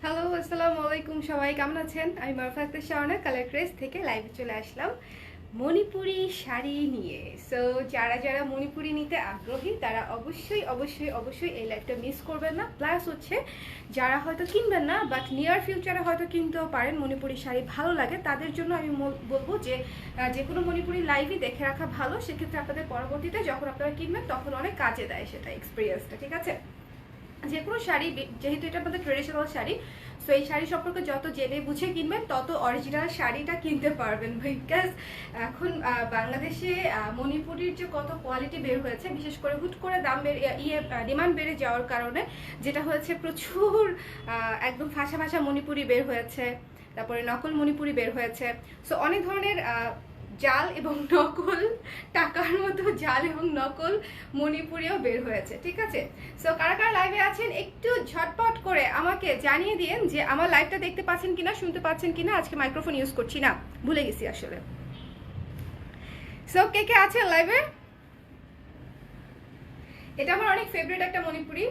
Hello, আসসালামু আলাইকুম। সবাই কেমন আছেন? আমি মারুফা আক্তার শাওনা কালার ক্রেজ থেকে লাইভে চলে আসলাম মণিপুরি শাড়ি নিয়ে। সো যারা যারা মণিপুরি নিতে আগ্রহী তারা অবশ্যই অবশ্যই অবশ্যই এই লাইভটা মিস করবেন না। প্লাস হচ্ছে যারা হয়তো কিনবেন না বাট নিয়ার ফিউচারে হয়তো কিনতেও পারেন, মণিপুরি শাড়ি ভালো লাগে, তাদের জন্য আমি বলবো যে যে কোনো মণিপুরি লাইভই দেখে রাখা ভালো। সেক্ষেত্রে আপনাদের পরবর্তীতে যখন আপনারা কিনবেন তখন অনেক কাজে দেয় সেটা এক্সপিরিয়েন্সটা, ঠিক আছে? যে কোনো শাড়ি, যেহেতু এটা আমাদের ট্রেডিশনাল শাড়ি, সো এই শাড়ি সম্পর্কে যত জেনে বুঝে কিনবেন তত অরিজিনাল শাড়িটা কিনতে পারবেন। বিকজ এখন বাংলাদেশে মণিপুরির যে কত কোয়ালিটি বের হয়েছে, বিশেষ করে হুট করে দাম ডিমান্ড বেড়ে যাওয়ার কারণে যেটা হয়েছে, প্রচুর একদম ফাঁসা ফাঁসা মণিপুরি বের হয়েছে, তারপরে নকল মণিপুরি বের হয়েছে। সো অনেক ধরনের জাল এবং নকল, টাকার মতো জাল এবং নকল মণিপুরিও বের হয়েছে, ঠিক আছে? সো কারা কারা লাইভে আছেন একটু ঝটপট করে আমাকে জানিয়ে দিন যে আমার লাইভটা দেখতে পাচ্ছেন কিনা, শুনতে পাচ্ছেন কিনা। আজকে মাইক্রোফোন ইউজ করছি না, ভুলে গেছি আসলে। সো কে কে আছেন লাইভে? এটা আমার অনেক ফেভারিট একটা মণিপুরি,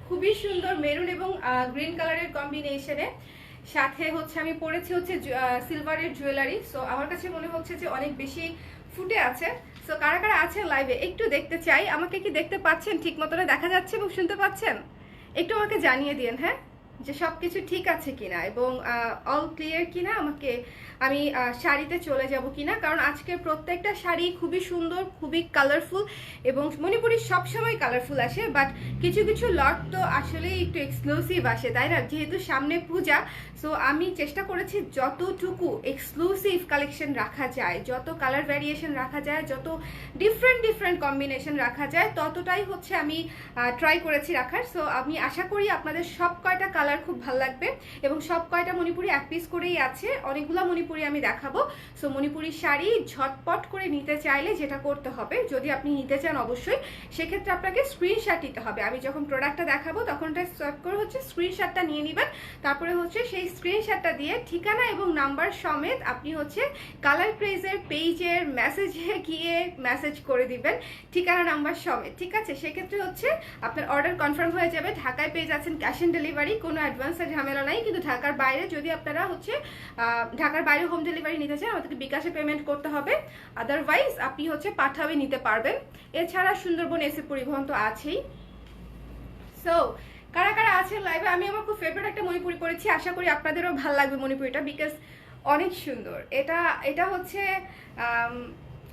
খুবই সুন্দর মেরুন এবং গ্রিন কালারের কম্বিনেশনে। সাথে হচ্ছে আমি পরেছি হচ্ছে সিলভারের জুয়েলারি। সো আমার কাছে মনে হচ্ছে যে অনেক বেশি ফুটে আছে। সো কারা কারা আছেন লাইভে একটু দেখতে চাই। আমাকে কি দেখতে পাচ্ছেন, ঠিক মতনে দেখা যাচ্ছে এবং শুনতে পাচ্ছেন? একটু আমাকে জানিয়ে দিন, হ্যাঁ, যে সব কিছু ঠিক আছে কিনা এবং অল ক্লিয়ার কিনা। আমি শাড়িতে চলে যাব কিনা, কারণ আজকের প্রত্যেকটা শাড়ি খুবই সুন্দর, খুবই কালারফুল, এবং মণিপুরি সবসময় কালারফুল আসে, বাট কিছু কিছু লট তো আসলেই একটু এক্সক্লুসিভ আসে, তাই না? যেহেতু সামনে পূজা, সো আমি চেষ্টা করেছি যতটুকু এক্সক্লুসিভ কালেকশন রাখা যায়, যত কালার ভ্যারিয়েশন রাখা যায়, যত ডিফারেন্ট ডিফারেন্ট কম্বিনেশন রাখা যায়, ততটাই হচ্ছে আমি ট্রাই করেছি রাখার। সো আমি আশা করি আপনাদের সব কয়টা কালার খুব ভালো লাগবে, এবং সব কয়টা মণিপুরি এক পিস করেই আছে, অনেকগুলো মণিপুরি আমি দেখাবো। সো মণিপুরি শাড়ি ঝটপট করে নিতে চাইলে যেটা করতে হবে, যদি আপনি নিতে চান অবশ্যই, সেক্ষেত্রে আপনাকে স্ক্রিনশট নিতে হবে। আমি যখন প্রোডাক্টটা দেখাবো তখন এটা সোয়াইপ করে হচ্ছে স্ক্রিনশটটা নিয়ে নেবেন। তারপরে হচ্ছে সেই স্ক্রিনশটটা দিয়ে ঠিকানা এবং নাম্বার সমেত আপনি হচ্ছে কালার ক্রেজের পেজের মেসেজে গিয়ে মেসেজ করে দিবেন, ঠিকানা নাম্বার সমেত, ঠিক আছে? সেক্ষেত্রে হচ্ছে আপনার অর্ডার কনফার্ম হয়ে যাবে। ঢাকায় পেয়ে যাচ্ছেন ক্যাশ অন ডেলিভারি, কোনো অ্যাডভান্সের ঝামেলা নাই। কিন্তু ঢাকার বাইরে যদি আপনারা হচ্ছে ঢাকার বাইরে হোম ডেলিভারি নিতে চান, আমাদেরকে বিকাশে পেমেন্ট করতে হবে, আদারওয়াইজ আপনি হচ্ছে পাঠাবে নিতে পারবেন। এছাড়া সুন্দরবন এসি পরিবহন তো আছেই। সো কারা কারা আছেন লাইভে? আমি আমার খুব ফেভারিট একটা মণিপুরি পরেছি, আশা করি আপনাদেরও ভালো লাগবে মণিপুরিটা, বিকজ অনেক সুন্দর। এটা হচ্ছে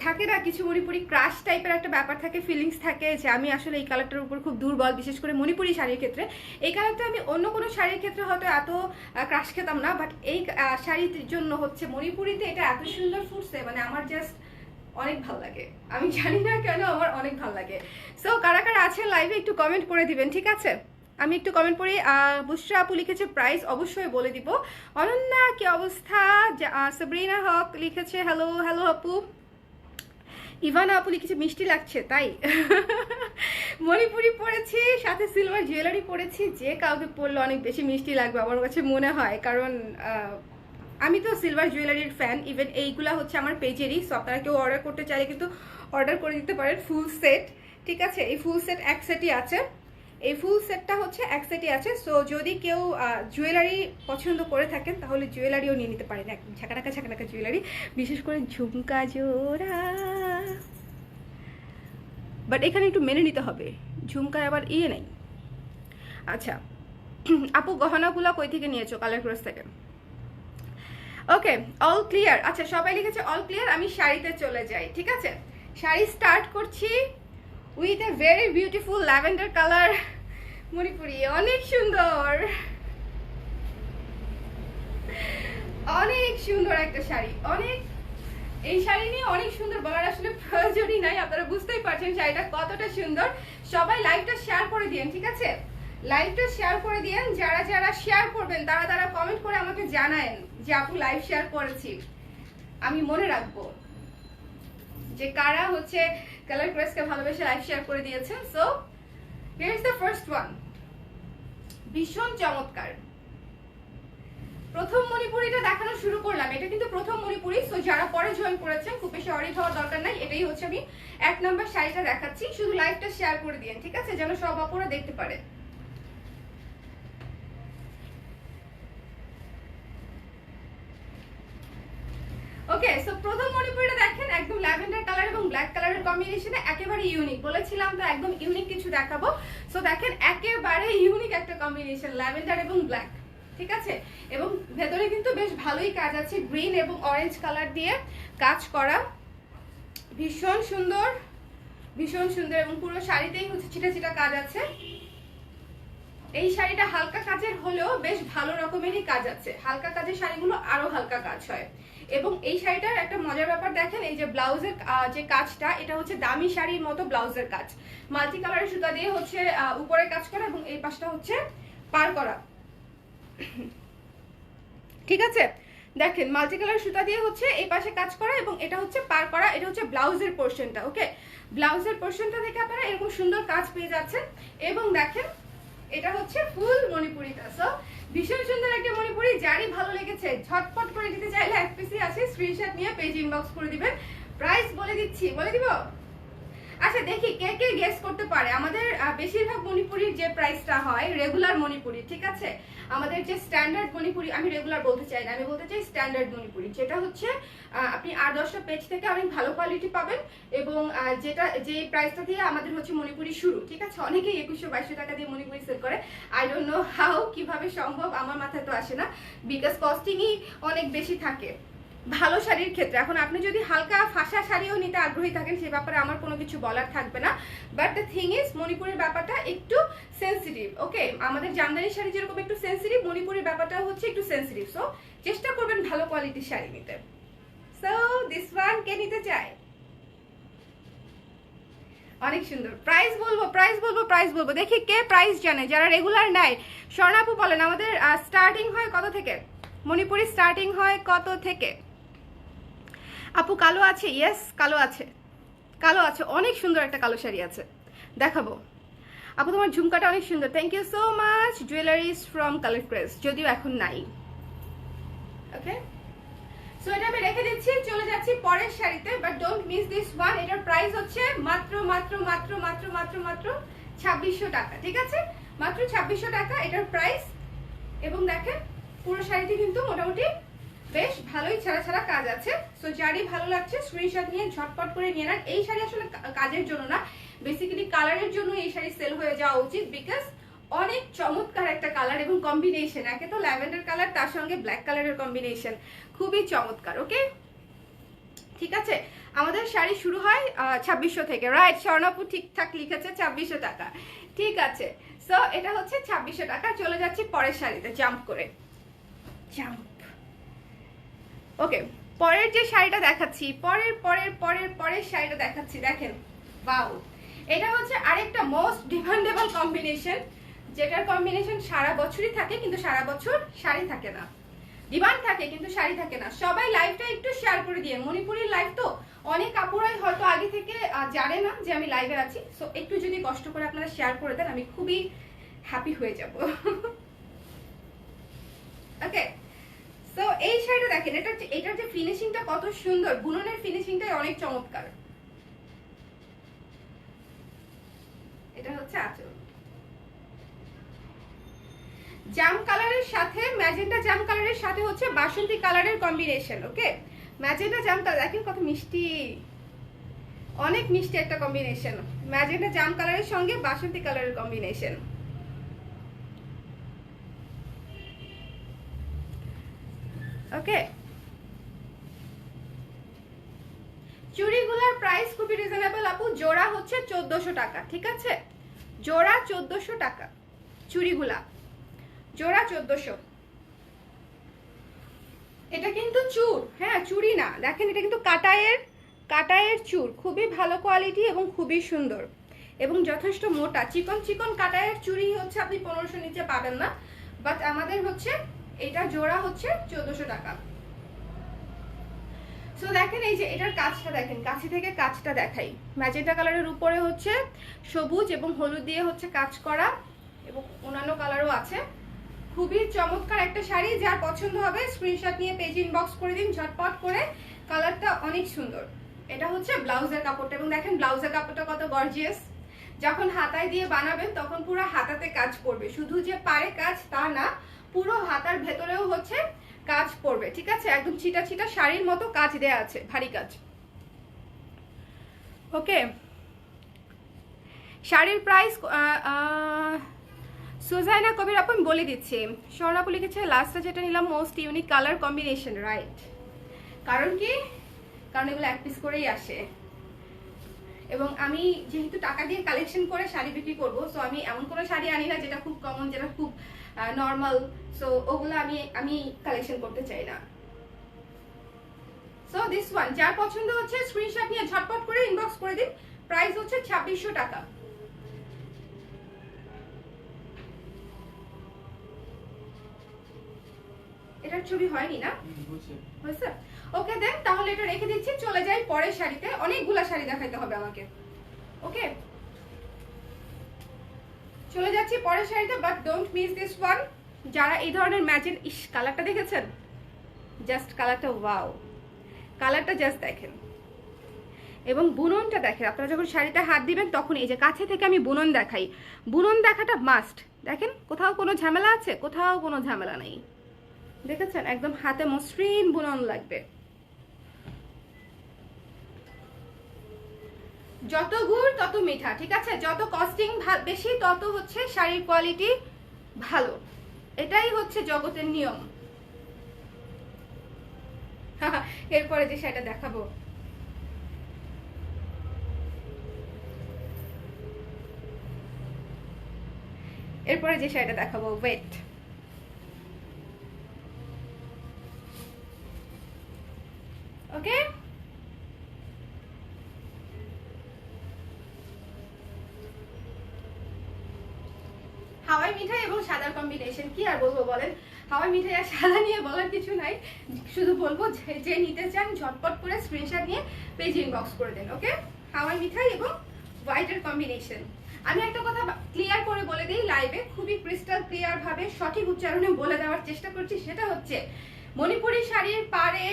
থাকে না কিছু মণিপুরি ক্রাশ টাইপের একটা ব্যাপার থাকে, ফিলিংস থাকে যে আমি আসলে এই কালারটার উপর খুব দুর্বল, বিশেষ করে মণিপুরি শাড়ির ক্ষেত্রে। এই কালারটা আমি অন্য কোনো শাড়ির ক্ষেত্রে হয়তো এত ক্রাশ খেতাম না, বাট এই শাড়ির জন্য হচ্ছে মণিপুরিতে এটা এত সুন্দর ফুটছে, মানে আমার জাস্ট অনেক ভালো লাগে। আমি জানি না কেন, আমার অনেক ভালো লাগে। সো কারা কারা আছেন লাইভে একটু কমেন্ট করে দিবেন, ঠিক আছে? আমি একটু কমেন্ট করি। বুশরা আপু লিখেছে প্রাইস, অবশ্যই বলে দিব। অনন্যা কি অবস্থা? সাবরিনা হক লিখেছে হ্যালো হ্যালো আপু। ইভানা আপু লিখেছে মিষ্টি লাগছে, তাই মণিপুরি পরেছি, সাথে সিলভার জুয়েলারি পরেছি, যে কাউকে পরলে অনেক বেশি মিষ্টি লাগবে আমার কাছে মনে হয়, কারণ আমি তো সিলভার জুয়েলারির ফ্যান। ইভেন এইগুলা হচ্ছে আমার পেজেরই। সো আপনারা কেউ অর্ডার করতে চাইলে কিন্তু অর্ডার করে দিতে পারেন ফুল সেট, ঠিক আছে? এই ফুল সেট এক সেটই আছে, এই ফুল সেটটা হচ্ছে এক সেটই আছে। সো যদি কেউ জুয়েলারি পছন্দ করে থাকেন তাহলে জুয়েলারিও নিয়ে নিতে পারেন, একদম ঝাঁকানাকা ঝাঁকানাকা জুয়েলারি, বিশেষ করে ঝুমকা জোড়া। বাট এখানে একটু মেনে নিতে হবে, ঝুমকায় আবার ইয়ে নেই। আচ্ছা আপু, গহনাগুলো কই থেকে নিয়েছো? কালার ক্রস থেকে। ওকে, অল ক্লিয়ার। আচ্ছা সবাই লিখেছে অল ক্লিয়ার। আমি শাড়িতে চলে যাই, ঠিক আছে? শাড়ি স্টার্ট করছি with a very beautiful lavender colour Manipuri, অনেক সুন্দর, অনেক সুন্দর একটা শাড়ি। এই শাড়ি নিয়ে অনেক সুন্দর বলার আসলে প্রয়োজনই নাই, আপনারা বুঝতেই পারছেন শাড়িটা কতটা সুন্দর। সবাই লাইভটা শেয়ার করে দিন, ঠিক আছে? লাইভটা শেয়ার করে দিন। যারা যারা শেয়ার করবেন তারা কমেন্ট করে আমাকে জানায়েন যে আপু লাইভ শেয়ার করেছি, আমি মনে রাখবো যে কারা হচ্ছে কালার ক্রেসকে ভালোবেসে লাইভ শেয়ার করে দিয়েছেন। So here is the first one, ভীষণ চমৎকার। প্রথম মণিপুরিটা দেখানো শুরু করলাম, এটা কিন্তু প্রথম মণিপুরি। সো যারা পরে জয়েন করেছেন খুব বেশি অরিড হওয়ার দরকার নাই, এটাই হচ্ছে আমি 1 নাম্বার শাড়িটা দেখাচ্ছি। শুধু লাইভটা শেয়ার করে দিন, ঠিক আছে? যেন সব আপুরা দেখতে পারে। ওকে, সো প্রথম মণিপুরিটা দেখেন একদম ল্যাভেন্ডার কালার এবং ব্ল্যাক কালারের কম্বিনেশনে, একেবারে ইউনিক। বলেছিলাম তো একদম ইউনিক কিছু দেখাবো। সো দেখেন একেবারে ইউনিক একটা কম্বিনেশন, ল্যাভেন্ডার এবং ব্ল্যাক, ঠিক আছে। এবং ভেতরে কিন্তু বেশ ভালোই কাজ আছে, গ্রিন এবং অরেঞ্জ কালার দিয়ে কাজ করা, ভীষণ সুন্দর, ভীষণ সুন্দর। এবং পুরো শাড়িতেই হচ্ছে ছিটা ছিটা কাজ আছে। এই শাড়িটা হালকা কাজের হলেও বেশ ভালো রকমেরই কাজ আছে। হালকা কাজের শাড়িগুলো আরো হালকা কাজ হয়। এবং এই শাড়িটার একটা মজার ব্যাপার দেখেন, এই যে ব্লাউজের যে কাজটা, এটা হচ্ছে দামি শাড়ির মতো ব্লাউজের কাজ। মাল্টি কালারের সুতা দিয়ে হচ্ছে উপরে কাজ করা এবং এই পাশটা হচ্ছে পার করা, ঠিক আছে। দেখেন মাল্টি কালার সুতা দিয়ে হচ্ছে এই পাশে কাজ করা এবং এটা হচ্ছে পার করা। এটা হচ্ছে ব্লাউজের পোর্শনটা। ওকে, ব্লাউজের পোর্শনটা থেকে আপনারা এরকম সুন্দর কাজ পেয়ে যাচ্ছেন। এবং দেখেন এটা হচ্ছে ফুল মণিপুরিটা। সো ভীষণ সুন্দর একটা মণিপুরি, যারই ভালো লেগেছে ঝটপট করে দিতে চাইলে এক পিসি আছে, স্ক্রিনশট নিয়ে পেজ ইনবক্স করে দিবেন। প্রাইস বলে দিচ্ছি, বলে দিব। আচ্ছা দেখি কে কে গেস করতে পারে। আমাদের বেশিরভাগ মণিপুরির যে প্রাইসটা হয় রেগুলার মণিপুরি, ঠিক আছে। আমাদের যে স্ট্যান্ডার্ড মণিপুরি, আমি রেগুলার বলতে চাই না, আমি বলতে চাই স্ট্যান্ডার্ড মণিপুরি, যেটা হচ্ছে আপনি 8-10টা পেজ থেকে অনেক ভালো কোয়ালিটি পাবেন। এবং যেটা যে প্রাইসটা দিয়ে আমাদের হচ্ছে মণিপুরি শুরু, ঠিক আছে। অনেকেই 2100-2200 টাকা দিয়ে মণিপুরি সেল করে। আই ডোন্ট নো হাউ, কিভাবে সম্ভব, আমার মাথায় তো আসে না, বিকজ কস্টিংই অনেক বেশি থাকে ভালো শাড়ির ক্ষেত্রে। এখন আপনি যদি হালকা ফাঁসা শাড়িও নিতে আগ্রহী থাকেন, সে ব্যাপারে আমার কোনো কিছু বলার থাকবে না। বাট দ্য থিং ইজ, মণিপুরের ব্যাপারটা একটু সেন্সিটিভ। ওকে, আমাদের জামদানি শাড়ি যেরকম একটু সেন্সিটিভ, মণিপুরের ব্যাপারটা হচ্ছে একটু সেন্সিটিভ। সো চেষ্টা করবেন ভালো কোয়ালিটির শাড়ি নিতে। সো দিস ওয়ান কে নিতে চায়? অনেক সুন্দর। প্রাইস বলবো, প্রাইস বলবো, প্রাইস বলবো। দেখি কে প্রাইস জানে, যারা রেগুলার নেয়। স্বর্ণাপু বলেন আমাদের স্টার্টিং হয় কত থেকে? মণিপুরি স্টার্টিং হয় কত থেকে? আপু কালো আছে? ইয়েস, কালো আছে, কালো আছে। অনেক সুন্দর একটা কালো শাড়ি আছে, দেখাবো। আপু তোমার ঝুমকাটা অনেক সুন্দর, thank you so much. Jewelleries from colour craze, যদিও এখন নাই। ওকে, সো এটা আমি রেখে দিচ্ছি, চলে যাচ্ছি পরের শাড়িতে। But don't miss this one. এটার প্রাইস হচ্ছে মাত্র মাত্র মাত্র মাত্র মাত্র মাত্র 2600 টাকা, ঠিক আছে। মাত্র 2600 টাকা এটার প্রাইস। এবং দেখেন পুরো শাড়িতে কিন্তু মোটামুটি বেশ ভালোই ছাড়া ছাড়া কাজ আছে। সো যারই ভালো লাগছে স্ক্রিনশট নিয়ে ঝটপট করে নিয়ে নেন। এই শাড়ি আসলে কাজের জন্য না, বেসিক্যালি কালারের জন্য এই শাড়ি সেল হয়ে যাওয়া উচিত, বিকজ অনেক চমৎকার একটা কালার এবং কম্বিনেশন। একে তো ল্যাভেন্ডার কালার, তার সঙ্গে ব্ল্যাক কালারের কম্বিনেশন খুবই চমৎকার। ওকে, ঠিক আছে। আমাদের শাড়ি শুরু হয় 2600 থেকে, রাইট? স্বর্ণাপু ঠিকঠাক লিখেছে, 2600 টাকা, ঠিক আছে। সো এটা হচ্ছে 2600 টাকা। চলে যাচ্ছি পরের শাড়িতে, জাম্প করে, জাম্প। ওকে, পরের যে শাড়িটা দেখাচ্ছি, পরের পরের পরের পরের শাড়িটা দেখাচ্ছি, দেখেন ওয়াও। এটা হচ্ছে আরেকটা মোস্ট ডিমান্ডেবল কম্বিনেশন, যেটার কম্বিনেশন সারা বছরই থাকে কিন্তু সারা বছর শাড়ি থাকে না। ডিমান্ড থাকে কিন্তু শাড়ি থাকে না। সবাই লাইভটা একটু শেয়ার করে দিয়ে, মণিপুরের লাইভ তো অনেক আপুরাই হয়তো আগে থেকে জানে না যে আমি লাইভে আছি। সো একটু যদি কষ্ট করে আপনারা শেয়ার করে দেন, আমি খুবই হ্যাপি হয়ে যাব। ওকে, তো এই শাড়িটা দেখেন, এটার যে ফিনিশিংটা কত সুন্দর, বুননের ফিনিশিংটাই অনেক চমৎকার। এটা হচ্ছে আঁচল, জাম কালারের সাথে ম্যাজেন্টা জাম কালারের সাথে হচ্ছে বাসন্তী কালারের কম্বিনেশন। ওকে, ম্যাজেন্টা জামটা দেখেন কত মিষ্টি, অনেক মিষ্টি একটা কম্বিনেশন। ম্যাজেন্টা জাম কালারের সঙ্গে বাসন্তী কালারের কম্বিনেশন। ওকে, চুড়িগুলোর প্রাইস খুবই রিজনেবল আপু। জোড়া হচ্ছে 1400 টাকা, ঠিক আছে। জোড়া 1400 টাকা, চুড়িগুলা জোড়া 1400। এটা কিন্তু চুড়, হ্যাঁ চুড়ি না। দেখেন এটা কিন্তু কাটায়ের চুড়, খুবই ভালো কোয়ালিটি এবং খুবই সুন্দর এবং যথেষ্ট মোটা। চিকন চিকন কাটায়ের চুড়ি হচ্ছে আপনি 1500 নিচে পাবেন না। বাট আমাদের হচ্ছে এটা জোড়া হচ্ছে 1400 টাকা। সো দেখেন এই যে এটার কাজটা দেখেন, কাছে থেকে কাজটা দেখাই। ম্যাজেন্টা কালারের উপরে হচ্ছে সবুজ এবং হলুদ দিয়ে হচ্ছে কাজ করা এবং অন্যান্য কালারও আছে। খুবই চমৎকার একটা শাড়ি, যার পছন্দ হবে স্ক্রিনশট নিয়ে পেজ ইনবক্স করে দিন ঝটপট করে। কালারটা অনেক সুন্দর। এটা হচ্ছে ব্লাউজের কাপড়টা এবং দেখেন ব্লাউজের কাপড়টা কত গর্জিয়াস। যখন হাতায় দিয়ে বানাবেন তখন পুরো হাতাতে কাজ করবে, শুধু যে পারে কাজ তা না, পুরো হাতার ভেতরেও হচ্ছে কাজ পড়বে, ঠিক আছে? একদম চিটা চিটা শাড়ির মতো কাজ দেয়া আছে, ভারী কাজ। ওকে, শাড়ির প্রাইস সুজাইনা কবির আপু আমি বলে দিচ্ছি। স্বর্ণাপু লিখেছে লাস্টে যেটা নিলাম most unique colour combination, right? কারণ কি, কারণ এগুলো এক পিস করেই আসে, এবং আমি যেহেতু টাকা দিয়ে কালেকশন করে শাড়ি বিক্রি করবো, সো আমি এমন কোনো শাড়ি আনি না যেটা খুব কমন, যেটা খুব নর্মাল, সো ওগুলো আমি কালেকশন করতে চাই না। সো দিস ওয়ান যার পছন্দ হচ্ছে স্ক্রিনশট নিয়ে ঝটপট করে ইনবক্স করে দিন। প্রাইস হচ্ছে 2600 টাকা। এটার ছবি হয়নি না, হয়েছে? ওকে দেন, তাহলে এটা রেখে দিচ্ছি, চলে যাই পরের শাড়িতে। অনেকগুলা শাড়ি দেখাইতে হবে আমাকে। ওকে, চলে যাচ্ছি পরের শাড়িতে, but don't miss this one. যারা এই ধরনের ম্যাচিং, ইস কালারটা দেখেছেন, জাস্ট কালারটা ওয়াও, কালারটা জাস্ট দেখেন, এবং বুননটা দেখেন। আপনারা যখন শাড়িতে হাত দিবেন তখন এই যে কাছে থেকে আমি বুনন দেখাই, বুনন দেখাটা মাস্ট। দেখেন কোথাও কোনো ঝামেলা আছে? কোথাও কোনো ঝামেলা নেই, দেখেছেন? একদম হাতে মসৃণ বুনন লাগবে। যত গুড় তত মিঠা, ঠিক আছে? যত কস্টিং বেশি তত হচ্ছে শাড়ির কোয়ালিটি ভালো, এটাই হচ্ছে জগতের নিয়ম। এরপরে যে শাড়িটা দেখাবো, এরপরে যে শাড়িটা দেখাবো, ওয়েট, ওকে? হাওয়াই মিঠাই এবং সাদার কম্বিনেশন, কি আর বলবো বলেন? হাওয়াই মিঠাই আর সাদা নিয়ে বলার কিছু নাই, শুধু বলবো যে নিতে চান ঝটপট করে স্ক্রিনশট নিয়ে পেজ ইনবক্স করে দেন। ওকে, হাওয়াই মিঠাই এবং হোয়াইটের কম্বিনেশন। আমি একটা কথা ক্লিয়ার করে বলে দিই লাইভে, খুবই ক্রিস্টাল ক্লিয়ার ভাবে সঠিক উচ্চারণে বলে দেওয়ার চেষ্টা করছি। সেটা হচ্ছে মণিপুরি শাড়ির পাড়ে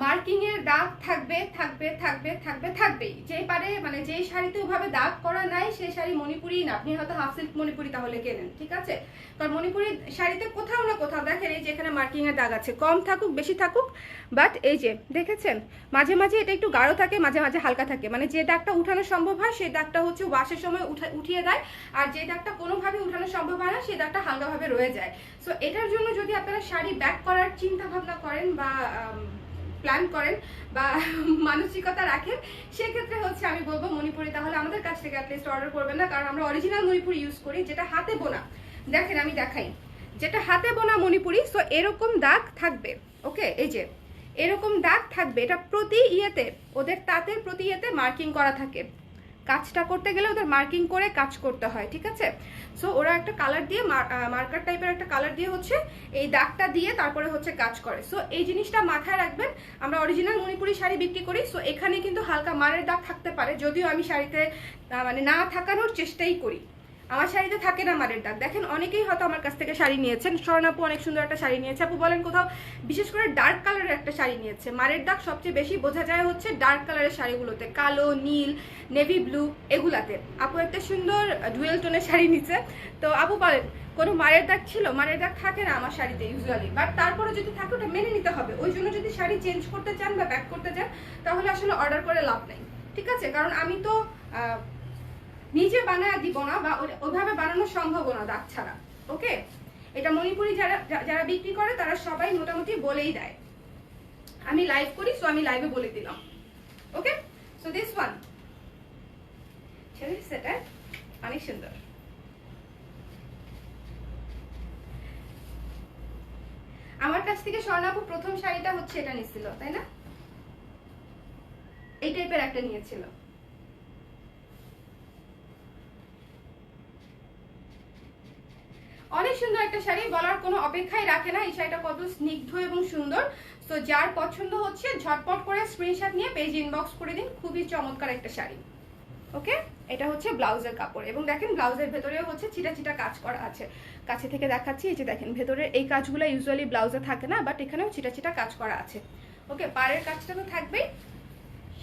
মার্কিং এর দাগ থাকবে থাকবে থাকবে থাকবে থাকবেই। যে পারে মানে যে শাড়িতে ওভাবে দাগ করা নাই সেই শাড়ি মণিপুরি না। আপনি হয়তো হাফ সিল্ক মণিপুরি তাহলে কেনেন, ঠিক আছে? কারণ মণিপুরি শাড়িতে কোথাও না কোথাও দেখেন এই যে এখানে মার্কিং এর দাগ আছে, কম থাকুক বেশি থাকুক, বাট এই যে দেখেছেন মাঝে মাঝে এটা একটু গাঢ় থাকে, মাঝে মাঝে হালকা থাকে। মানে যে দাগটা উঠানো সম্ভব হয় সেই দাগটা হচ্ছে ওয়াশের সময় উঠিয়ে দেয়, আর যে দাগটা কোনোভাবে উঠানো সম্ভব হয় না সেই দাগটা হালকাভাবে রয়ে যায়। সো এটার জন্য যদি আপনারা শাড়ি ব্যাক করার চিন্তা ভাবনা করেন বা প্ল্যান করেন বা মানসিকতা রাখেন, সেক্ষেত্রে হচ্ছে আমি বলবো মণিপুরি তাহলে আমাদের কাছ থেকে অ্যাটলিস্ট অর্ডার করবেন না, কারণ আমরা অরিজিনাল মণিপুরি ইউজ করি, যেটা হাতে বোনা। দেখেন আমি দেখাই, যেটা হাতে বোনা মণিপুরি। সো এরকম দাগ থাকবে, ওকে? এই যে এরকম দাগ থাকবে, এটা প্রতি ইয়েতে ওদের তাঁতের প্রতি ইয়েতে মার্কিং করা থাকে। কাজটা করতে গেলে ওদের মার্কিং করে কাজ করতে হয়, ঠিক আছে? সো ওরা একটা কালার দিয়ে মার্কার টাইপের একটা কালার দিয়ে হচ্ছে এই দাগটা দিয়ে তারপরে হচ্ছে কাজ করে। সো এই জিনিসটা মাথায় রাখবেন। আমরা অরিজিনাল মণিপুরি শাড়ি বিক্রি করি, সো এখানে কিন্তু হালকা মারের দাগ থাকতে পারে, যদিও আমি শাড়িতে মানে না থাকানোর চেষ্টাই করি। আমার শাড়িতে থাকে না মারের দাগ। দেখেন অনেকেই হয়তো আমার কাছ থেকে শাড়ি নিয়েছেন, স্বর্ণাপু অনেক সুন্দর একটা শাড়ি নিয়েছে, আপু বলেন কোথাও বিশেষ করে ডার্ক কালারের একটা শাড়ি নিয়েছে। মারের দাগ সবচেয়ে বেশি বোঝা যায় হচ্ছে ডার্ক কালারের শাড়িগুলোতে, কালো, নীল, নেভি ব্লু এগুলাতে। আপু একটা সুন্দর ডুয়েল টোনের শাড়ি নিচ্ছে, তো আপু বলেন কোনো মারের দাগ ছিল? মারের দাগ থাকে না আমার শাড়িতে ইউজুয়ালি, বাট তারপরে যদি থাকে ওটা মেনে নিতে হবে। ওই জন্য যদি শাড়ি চেঞ্জ করতে চান বা ব্যাক করতে চান তাহলে আসলে অর্ডার করে লাভ নেই, ঠিক আছে? কারণ আমি তো নিজে বানায় দিব না বা ওইভাবে বানানো সম্ভব না দাগ ছাড়া, ওকে? এটা মণিপুরি যারা যারা বিক্রি করে তারা সবাই মোটামুটি বলেই দেয়। আমি লাইভ করি, সো আমি লাইভে বলে দিলাম, ওকে? সো দিস ওয়ান ছেড়ে সেটা অনেক সুন্দর। আমার কাছ থেকে স্বর্ণাপু প্রথম শাড়িটা হচ্ছে এটা নিছিল, তাই না? এই টাইপের একটা নিয়েছিল। অনেক সুন্দর একটা শাড়ি, বলার কোনো অপেক্ষাই রাখে না এই শাড়িটা কত স্নিগ্ধ এবং সুন্দর। তো যার পছন্দ হচ্ছে ঝটপট করে স্ক্রিনশট নিয়ে পেজ ইনবক্স করে দিন। খুবই চমৎকার একটা শাড়ি, ওকে? এটা হচ্ছে ব্লাউজের কাপড়, এবং দেখেন ব্লাউজের ভেতরেও হচ্ছে চিটা চিটা কাজ করা আছে। কাছে থেকে দেখাচ্ছি, এই যে দেখেন ভেতরের এই কাজগুলো ইউজুয়ালি ব্লাউজে থাকে না, বাট এখানেও চিটা চিটা কাজ করা আছে, ওকে? পাড়ের কাজটা তো থাকবেই,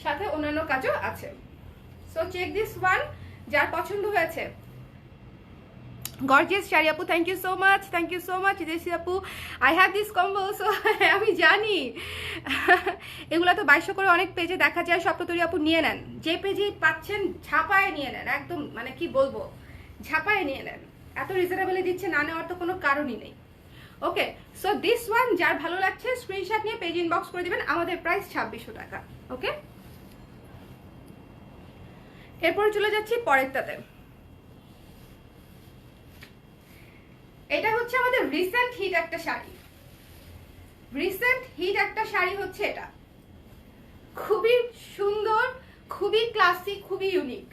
সাথে অন্যান্য কাজও আছে। সো চেক দিস ওয়ান, যার পছন্দ হয়েছে গর্জিয়াস শাড়ি আপু, thank you so much, thank you so much Jessie আপু। I have this combo, so আমি জানি এগুলো তো 2200 করে অনেক পেজে দেখা যায়। সপ্ততরী আপু নিয়ে নেন, যে পেজে পাচ্ছেন ঝাপায় নিয়ে নেন, একদম মানে কি বলবো, ঝাপায় নিয়ে নেন। এত রিজনেবলে দিচ্ছে, না নেওয়ার তো কোনো কারণই নেই। ওকে, সো দিস ওয়ান যার ভালো লাগছে স্ক্রিনশট নিয়ে পেজ ইনবক্স করে দিবেন। আমাদের প্রাইস 2600 টাকা। ওকে, এরপর চলে যাচ্ছি পরেরটাতে। এটা হচ্ছে আমাদের রিসেন্ট হিট একটা শাড়ি, রিসেন্ট হিট একটা শাড়ি হচ্ছে এটা। খুবই সুন্দর, খুবই ক্লাসিক, খুবই ইউনিক,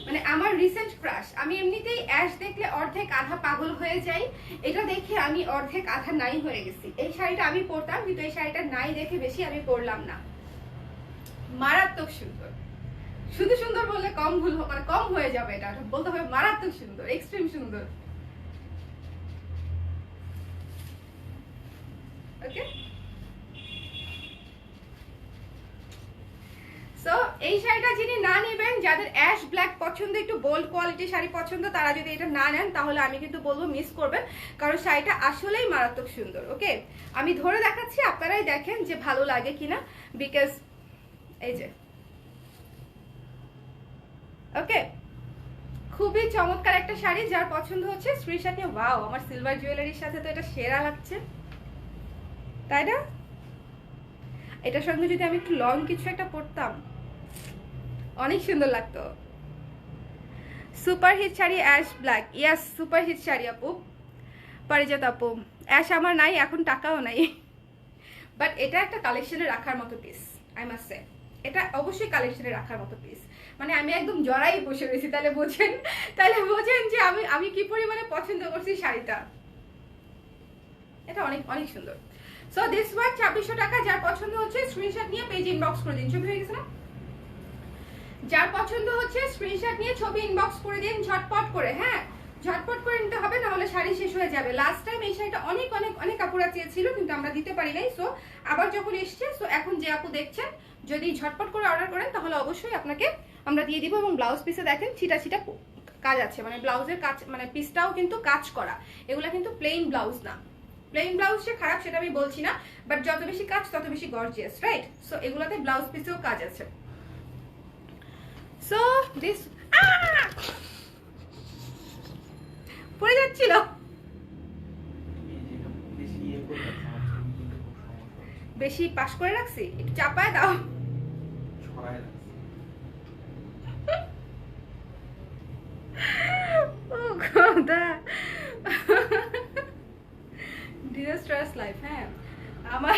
মানে আমার রিসেন্ট ক্রাশ। আমি এমনিতেই অ্যাশ দেখলে অর্ধেক আধা পাগল হয়ে যাই, এটা দেখে আমি অর্ধেক আধা নাই হয়ে গেছি। এই শাড়িটা আমি পরতাম, কিন্তু এই শাড়িটা নাই দেখে বেশি আমি পরলাম না। মারাত্মক সুন্দর, শুধু সুন্দর বললে কম ভুল, মানে কম হয়ে যাবে, এটা বলতে হবে মারাত্মক সুন্দর, এক্সট্রিম সুন্দর। ওকে, সো এই শাড়িটা যিনি না নেবেন, যাদের অ্যাশ ব্ল্যাক পছন্দ, একটু বোল্ড কোয়ালিটির শাড়ি পছন্দ, তারা যদি এটা না নেন তাহলে আমি কিন্তু বলবো মিস করবেন, কারণ শাড়িটা আসলেই মারাত্মক সুন্দর। ওকে, আমি ধরে দেখাচ্ছি, আপনারাই দেখেন যে ভালো লাগে কিনা, বিকজ এই যে ওকে, খুবই চমৎকার একটা শাড়ি। যার পছন্দ হচ্ছে স্ক্রিনশট নিয়ে, ওয়াও আমার সিলভার জুয়েলারির সাথে তো এটা সেরা লাগছে, তাই না? এটার সঙ্গে যদি আমি একটু লং কিছু একটা পরতাম অনেক সুন্দর লাগতো। Super hit sari ash black, yes super hit sari আপু, পারিজাত আপু। অ্যাশ আমার নাই এখন, টাকাও নাই, বাট এটা একটা কালেকশনে রাখার মতো পিস, আই মাস্ট সে। এটা অবশ্যই কালেকশনে রাখার মতো পিস, মানে আমি একদম জড়াই বসে রয়েছি। তাহলে বোঝেন যে আমি কি পরিমাণে পছন্দ করছি শাড়িটা। এটা অনেক অনেক সুন্দর। সো দিস ওয়ান 2600 টাকা। যার পছন্দ হচ্ছে স্ক্রিনশট নিয়ে পেজ ইনবক্স করে দিন। ছবি হয়ে গেছে না? যার পছন্দ হচ্ছে স্ক্রিনশট নিয়ে ছবি ইনবক্স করে দিন ঝটপট করে। হ্যাঁ, ঝটপট করে নিতে হবে, নাহলে শাড়ি শেষ হয়ে যাবে। লাস্ট টাইম এই শাড়িটা অনেক অনেক অনেক আপুরা চেয়েছিল, কিন্তু আমরা দিতে পারি নাই। সো আবার যখন এসছে, সো এখন যে আপু দেখছেন যদি ঝটপট করে অর্ডার করেন তাহলে অবশ্যই আপনাকে আমরা দিয়ে দিব। এবং ব্লাউজ পিসে দেখেন ছিটা ছিটা কাজ আছে, মানে ব্লাউজের কাজ, মানে পিসটাও কিন্তু কাজ করা। এগুলা কিন্তু প্লেন ব্লাউজ না। প্লেন ব্লাউজ যে খারাপ সেটা আমি বলছি না, বাট যত বেশি কাজ তত বেশি গর্জিয়াস, রাইট? সো এগুলাতে ব্লাউজ পিসেও কাজ আছে। সো দিস পড়ে যাচ্ছিল, বেশি পাশ করে রাখছি, একটু চাপায় দাও। ও খোদা, ডিজাস্টারাস লাইফ। হ্যাঁ, আমার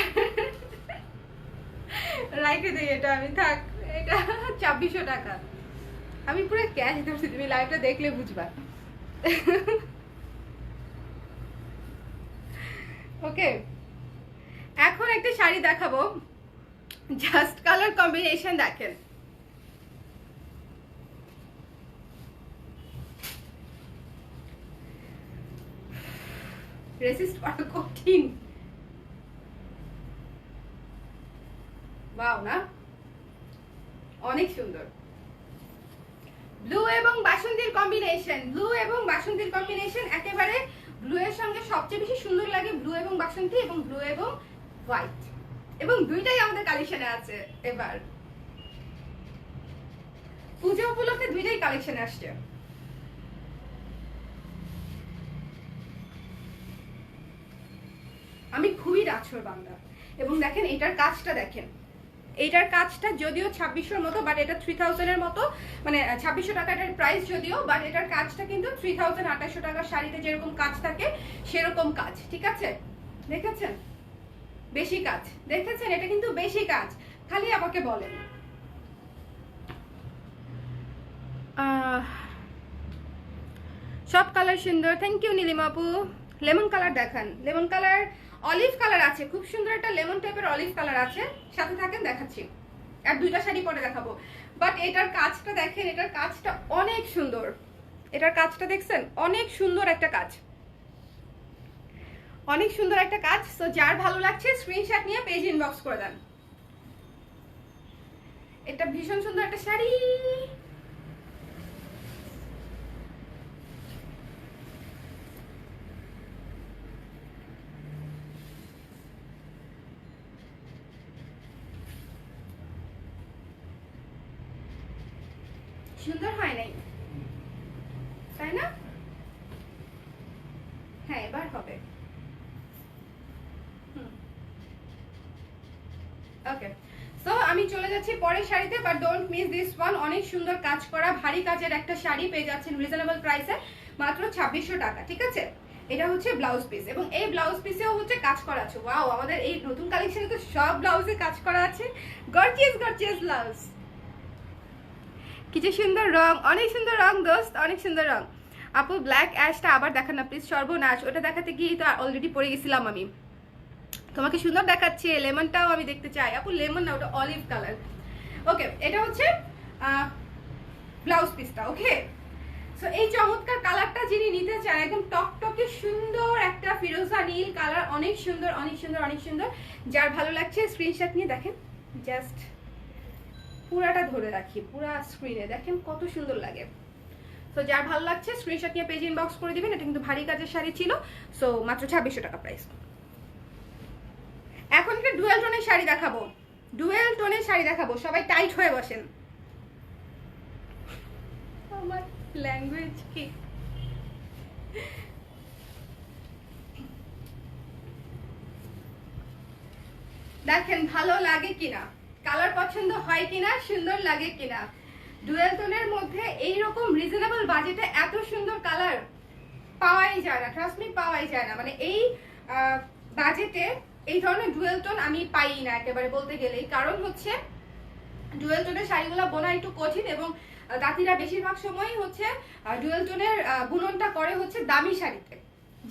রাইখে দিই এটা আমি, থাক। এটা 2600 টাকা। আমি পুরো ক্যাশ ধরছি, তুমি লাইভটা দেখলে বুঝবা। ওকে, এখন একটা শাড়ি দেখাবো, জাস্ট কালার কম্বিনেশন দেখেন। রেসিস্ট করা কঠিন, ওয়াও না, অনেক সুন্দর। ব্লু এবং বাসন্তীর কম্বিনেশন, ব্লু এবং বাসন্তীর কম্বিনেশন একেবারে ব্লু এর সঙ্গে সবচেয়ে বেশি সুন্দর লাগে ব্লু এবং বাসন্তী, এবং ব্লু এবং হোয়াইট, এবং দুইটাই আমাদের কালেকশনে আছে। এবার পূজা উপলক্ষে দুইটাই কালেকশনে আসছে। আমি খুবই রাছর বাংলা। এবং দেখেন এটার কাজটা দেখেন, এইটার কাজটা যদিও 2600 মতো, বাট এটা 3000 এর মতো, মানে 2600 টাকা এটার প্রাইস যদিও, বাট এটার কাজটা কিন্তু 3200 টাকার শাড়িতে যেরকম কাজ থাকে সেরকম কাজ, ঠিক আছে? দেখেছেন বেশি কাজ, দেখেছেন এটা কিন্তু বেশি কাজ। খালি আমাকে বলেন সব কালার সুন্দর, থ্যাংক ইউ নীলিমা আপু। লেমন কালার দেখান, লেমন কালার, অলিভ কালার আছে, খুব সুন্দর একটা লেমন টাইপের অলিভ কালার আছে, সাথে থাকেন দেখাচ্ছি। আর দুইটা শাড়ি পরে দেখাবো, বাট এটার কাজটা দেখেন, এটার কাজটা অনেক সুন্দর। এটার কাজটা দেখছেন, অনেক সুন্দর একটা কাজ, অনেক সুন্দর একটা কাজ। সো যার ভালো লাগছে স্ক্রিনশট নিয়ে পেজ ইনবক্স করে দেন। এটা ভীষণ সুন্দর একটা শাড়ি। সুন্দর হয় নাই, তাই না? হ্যাঁ এবার হবে। ওকে, সো আমি চলে যাচ্ছি পরের শাড়িতে, but don't miss this one. অনেক সুন্দর কাজ করা ভারী কাজের একটা শাড়ি পেয়ে যাচ্ছেন রিজনেবল প্রাইসে, মাত্র 2600 টাকা। ঠিক আছে, এটা হচ্ছে ব্লাউজ পিস, এবং এই ব্লাউজ পিসেও হচ্ছে কাজ করা আছে। ওয়াও, আমাদের এই নতুন কালেকশনে তো সব ব্লাউজে কাজ করা আছে। গর্জিয়াস গর্জিয়াস ব্লাউজ, কি যে সুন্দর রং, অনেক সুন্দর রং দোস্ত, অনেক সুন্দর রং। আপু ব্ল্যাক অ্যাশটা আবার দেখান না প্লিজ। সর্বনাশ, ওটা দেখাতে গিয়ে তো অলরেডি পরে গেছিলাম আমি। তোমাকে সুন্দর দেখাচ্ছে, লেমনটাও আমি দেখতে চাই। আপু লেমন না, ওটা অলিভ কালার। ওকে, এটা হচ্ছে ব্লাউজ পিসটা। ওকে, সো এই চমৎকার কালারটা যিনি নিতে চান, একদম টকটকে সুন্দর একটা ফিরোজা নীল কালার, অনেক সুন্দর অনেক সুন্দর অনেক সুন্দর। যার ভালো লাগছে স্ক্রিনশট নিয়ে দেখেন, জাস্ট পুরাটা ধরে রাখি, পুরা স্ক্রিনে দেখেন কত সুন্দর লাগে। তো যার ভালো লাগছে স্ক্রিনশট নিয়ে পেজ ইনবক্স করে দিবেন। এটা কিন্তু ভারী কাজের শাড়ি ছিল, সো মাত্র 2600 টাকা প্রাইস। এখন একটা ডুয়েল টোনের শাড়ি দেখাবো, ডুয়েল টোনের শাড়ি দেখাবো, সবাই টাইট হয়ে বসেন। আমার ল্যাঙ্গুয়েজ কি, দেখেন ভালো লাগে কিনা, কালার পছন্দ হয় কিনা, সুন্দর লাগে কিনা। ডুয়েল টোনের মধ্যে এইরকম রিজনেবল বাজেটে এত সুন্দর কালার পাওয়াই যায় না, ট্রাস্ট মি, পাওয়াই যায় না। মানে এই বাজেটে এই ধরনের ডুয়েল টোন আমি পাই না একেবারে বলতে গেলেই। কারণ হচ্ছে ডুয়েল টোনের শাড়িগুলো বোনা একটু কঠিন, এবং তাঁতিরা বেশিরভাগ সময়ই হচ্ছে ডুয়েল টোনের বুননটা করে হচ্ছে দামি শাড়িতে,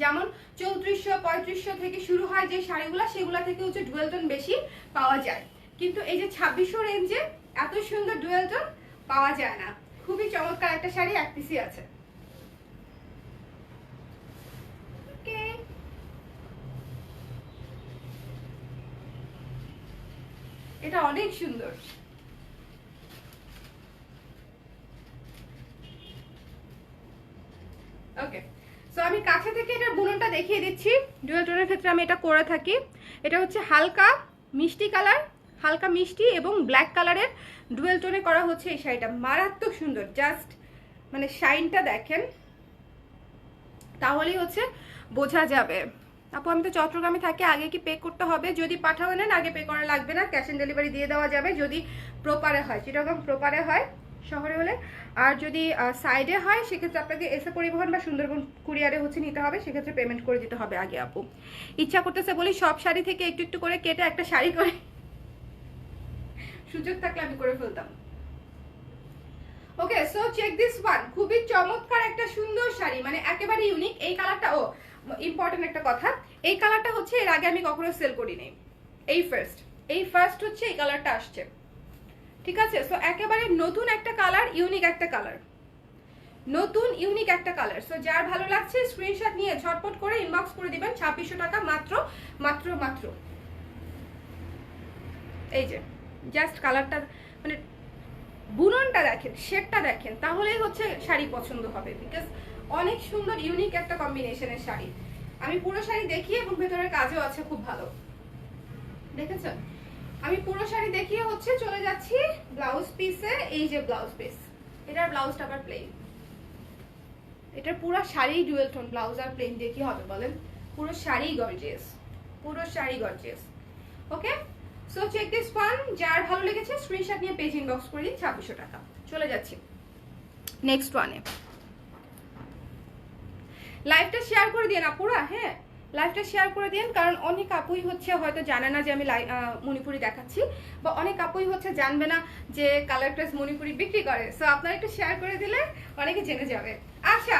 যেমন 3400 3500 থেকে শুরু হয় যে শাড়িগুলো, সেগুলো থেকে হচ্ছে ডুয়েল টোন বেশি পাওয়া যায়। কিন্তু এই যে 2600 রেঞ্জে এত সুন্দর ডুয়েল টোন পাওয়া যায় না। খুবই চমৎকার একটা শাড়ি, এক পিসই আছে। এটা অনেক সুন্দর। ওকে, সো আমি কাছে থেকে এটার বুননটা দেখিয়ে দিচ্ছি। ডুয়েল টোনের ক্ষেত্রে আমি এটা করে থাকি। এটা হচ্ছে হালকা মিষ্টি কালার, হালকা মিষ্টি এবং ব্ল্যাক কালারের ডুয়েল টোনে করা হচ্ছে এই শাড়িটা। মারাত্মক সুন্দর, জাস্ট মানে শাইনটা দেখেন, তাহলেই হচ্ছে বোঝা যাবে। আপু আমি তো চট্টগ্রামে থাকি, আগে কি পে করতে হবে? যদি পাঠাও নেন আগে পে করা লাগবে না, ক্যাশ অন ডেলিভারি দিয়ে দেওয়া যাবে যদি প্রপারে হয়, চিটাগাং প্রপারে হয় শহরে হলে। আর যদি সাইডে হয় সেক্ষেত্রে আপনাকে এসে পরিবহন বা সুন্দরবন কুরিয়ারে হচ্ছে নিতে হবে, সেক্ষেত্রে পেমেন্ট করে দিতে হবে আগে। আপু ইচ্ছা করতেছে বলি সব শাড়ি থেকে একটু একটু করে কেটে একটা শাড়ি করে, সুযোগ থাকলে আমি করে ফেলতাম। ওকে, সো চেক দিস ওয়ান, খুবই চমৎকার একটা সুন্দর শাড়ি, মানে একেবারে ইউনিক। এই কালারটা, ও ইম্পর্টেন্ট একটা কথা, এই কালারটা হচ্ছে এর আগে আমি কখনো সেল করিনি, এই ফার্স্ট হচ্ছে এই কালারটা আসছে। ঠিক আছে, সো একেবারে নতুন একটা কালার, ইউনিক একটা কালার, নতুন ইউনিক একটা কালার। সো যার ভালো লাগছে স্ক্রিনশট নিয়ে ঝটপট করে ইনবক্স করে দিবেন। 2600 টাকা মাত্র মাত্র মাত্র। এই যে জাস্ট কালারটা, মানে বুননটা দেখেন, শেডটা দেখেন, তাহলেই হচ্ছে শাড়ি পছন্দ হবে। বিকজ অনেক সুন্দর ইউনিক একটা কম্বিনেশনের শাড়ি। আমি পুরো শাড়ি দেখিয়ে, এবং ভেতরের কাজও আছে খুব ভালো, দেখেছেন? আমি পুরো শাড়ি দেখিয়ে হচ্ছে চলে যাচ্ছি ব্লাউজ পিসে। এই যে ব্লাউজ পিস, এটার ব্লাউজটা আবার প্লেন, এটার পুরো শাড়ি ডুয়েল টোন, ব্লাউজ আর প্লেন দিয়ে কি হবে বলেন? পুরো শাড়ি গর্জিয়াস, পুরো sari gorgeous. Okay, so check this one, যার ভালো লেগেছে স্ক্রিনশট নিয়ে পেজ ইনবক্স করে দিন। 2600 টাকা। চলে যাচ্ছি নেক্সট ওয়ানে। লাইভটা শেয়ার করে দিন আপুরা, হ্যাঁ লাইভটা শেয়ার করে দিন, কারণ অনেক আপুই হচ্ছে হয়তো জানে না যে আমি মণিপুরি দেখাচ্ছি, বা অনেক আপুই হচ্ছে জানবে না যে কালার ড্রেস মণিপুরি বিক্রি করে। সো আপনারা একটু শেয়ার করে দিলে অনেকে জেনে যাবে। আচ্ছা,